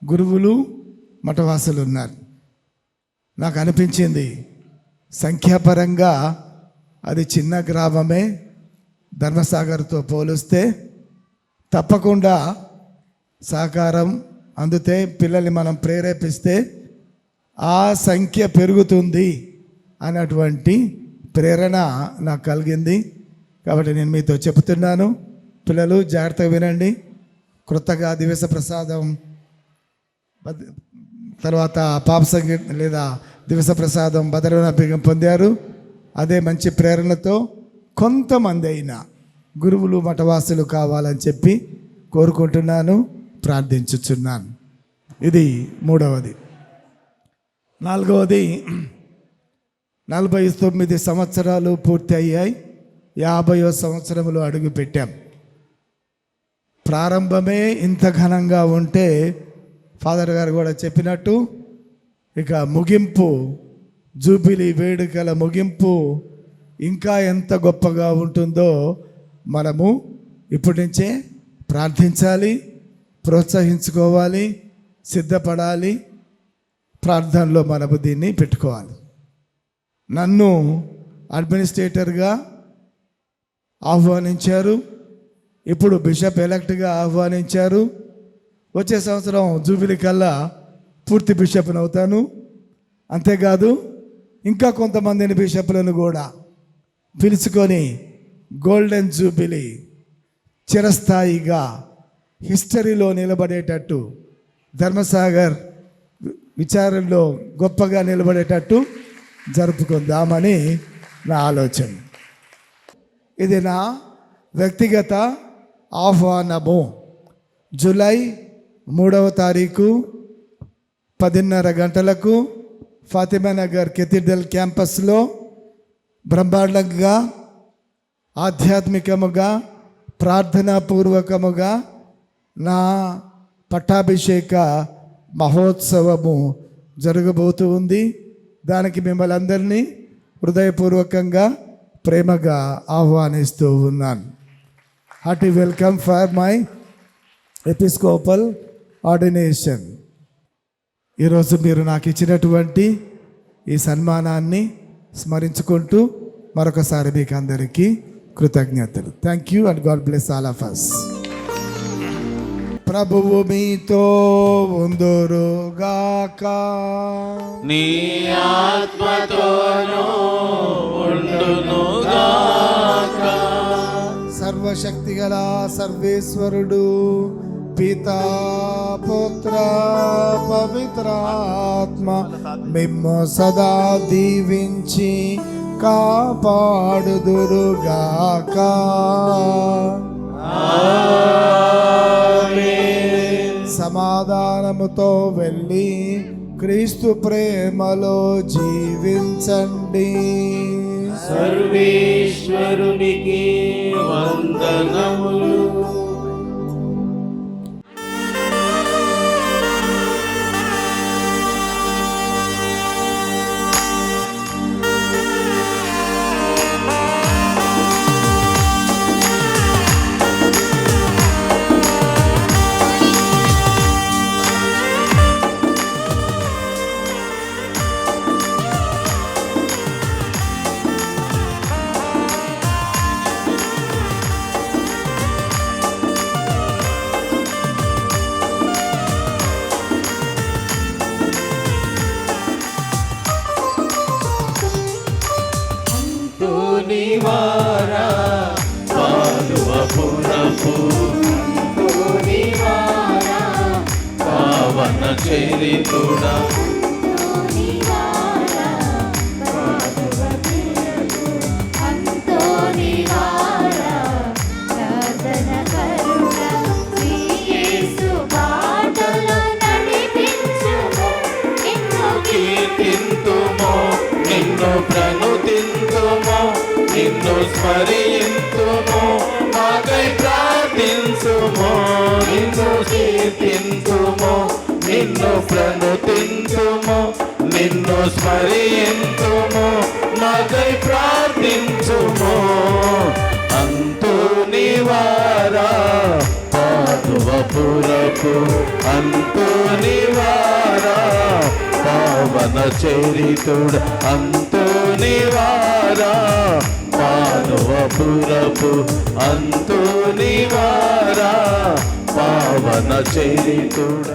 గురువులు, మఠవాసులు ఉన్నారు. నాకు అనిపించింది సంఖ్యాపరంగా అది చిన్న గ్రామమే, ధర్మసాగర్తో పోలిస్తే తప్పకుండా సహకారం అందుతే, పిల్లల్ని మనం ప్రేరేపిస్తే ఆ సంఖ్య పెరుగుతుంది అన్నటువంటి ప్రేరణ నాకు కలిగింది. కాబట్టి నేను మీతో చెబుతున్నాను, పిల్లలు జాగ్రత్తగా వినండి. క్రొత్తగా దివస ప్రసాదం తర్వాత పాప సంగీతం లేదా దివస ప్రసాదం బదరనాభిగం పొందారు. అదే మంచి ప్రేరణతో కొంతమంది అయినా గురువులు మఠవాసులు కావాలని చెప్పి కోరుకుంటున్నాను, ప్రార్థించుచున్నాను. ఇది 3వది. 4వది 49 సంవత్సరాలు పూర్తి అయ్యాయి. 50వ సంవత్సరంలో అడుగు పెట్టాం. ప్రారంభమే ఇంత ఘనంగా ఉంటే ఫాదర్ గారు కూడా చెప్పినట్టు ఇక ముగింపు, జూబిలీ వేడుకల ముగింపు ఇంకా ఎంత గొప్పగా ఉంటుందో మనము ఇప్పటి నుంచే ప్రార్థించాలి, ప్రోత్సహించుకోవాలి, సిద్ధపడాలి. ప్రార్థనలో మనము దీన్ని పెట్టుకోవాలి. నన్ను అడ్మినిస్ట్రేటర్గా ఆహ్వానించారు, ఇప్పుడు బిషప్ ఎలక్ట్గా ఆహ్వానించారు. వచ్చే సంవత్సరం జూబిలీ కల్లా పూర్తి బిషప్ని అవుతాను. అంతేకాదు ఇంకా కొంతమందిని బిషప్లను కూడా పిలుచుకొని గోల్డెన్ జూబిలీ చిరస్థాయిగా హిస్టరీలో నిలబడేటట్టు, ధర్మసాగర్ విచారంలో గొప్పగా నిలబడేటట్టు జరుపుకుందామని నా ఆలోచన. ఇది నా వ్యక్తిగత ఆహ్వానము. జూలై 3వ తారీఖు 10:30 గంటలకు ఫాతిమా నగర్ కెథీడ్రల్ క్యాంపస్లో బ్రహ్మాండంగా, ఆధ్యాత్మికముగా, ప్రార్థనాపూర్వకముగా నా పట్టాభిషేక మహోత్సవము జరగబోతూ ఉంది. దానికి మిమ్మల్ని అందరినీ హృదయపూర్వకంగా ప్రేమగా ఆహ్వానిస్తూ ఉన్నాను. Hearty welcome for my episcopal ordination. ఈరోజు మీరు నాకు ఇచ్చినటువంటి ఈ సన్మానాన్ని స్మరించుకుంటూ మరొకసారి మీకు అందరికీ కృతజ్ఞతలు. Thank you and God bless all of us. ప్రభువు మీతో ఉందురుగాక. నీ ఆత్మతోనూ ఉండునుగాక. సర్వశక్తిగల సర్వేశ్వరుడు పితా పుత్ర పవిత్రాత్మ మిమ్ము సదా దీవించి కాపాడుదురుగాక. సమాధానముతో వెళ్ళి క్రీస్తు ప్రేమలో జీవించండి. సర్వేశ్వరునికి వందనములు. నివారా పాలువపురపు పావన చరితుడా కీర్తింతుమో నిన్ను ప్రణుతింతుమో నిన్ను స్మరింతుమో మాకై ప్రార్థించుమో నిన్ను కీర్తింతుమో నిన్ను ప్రణుతింతుమో నిన్ను స్మరింతుమో మాకై ప్రార్థించుమో. అంతు నివారా పాదువపురపు అంతు నివారా పావన చరితుడ అంతు నివారా పానువపురపు అంతు నివారా పావన చరితుడ.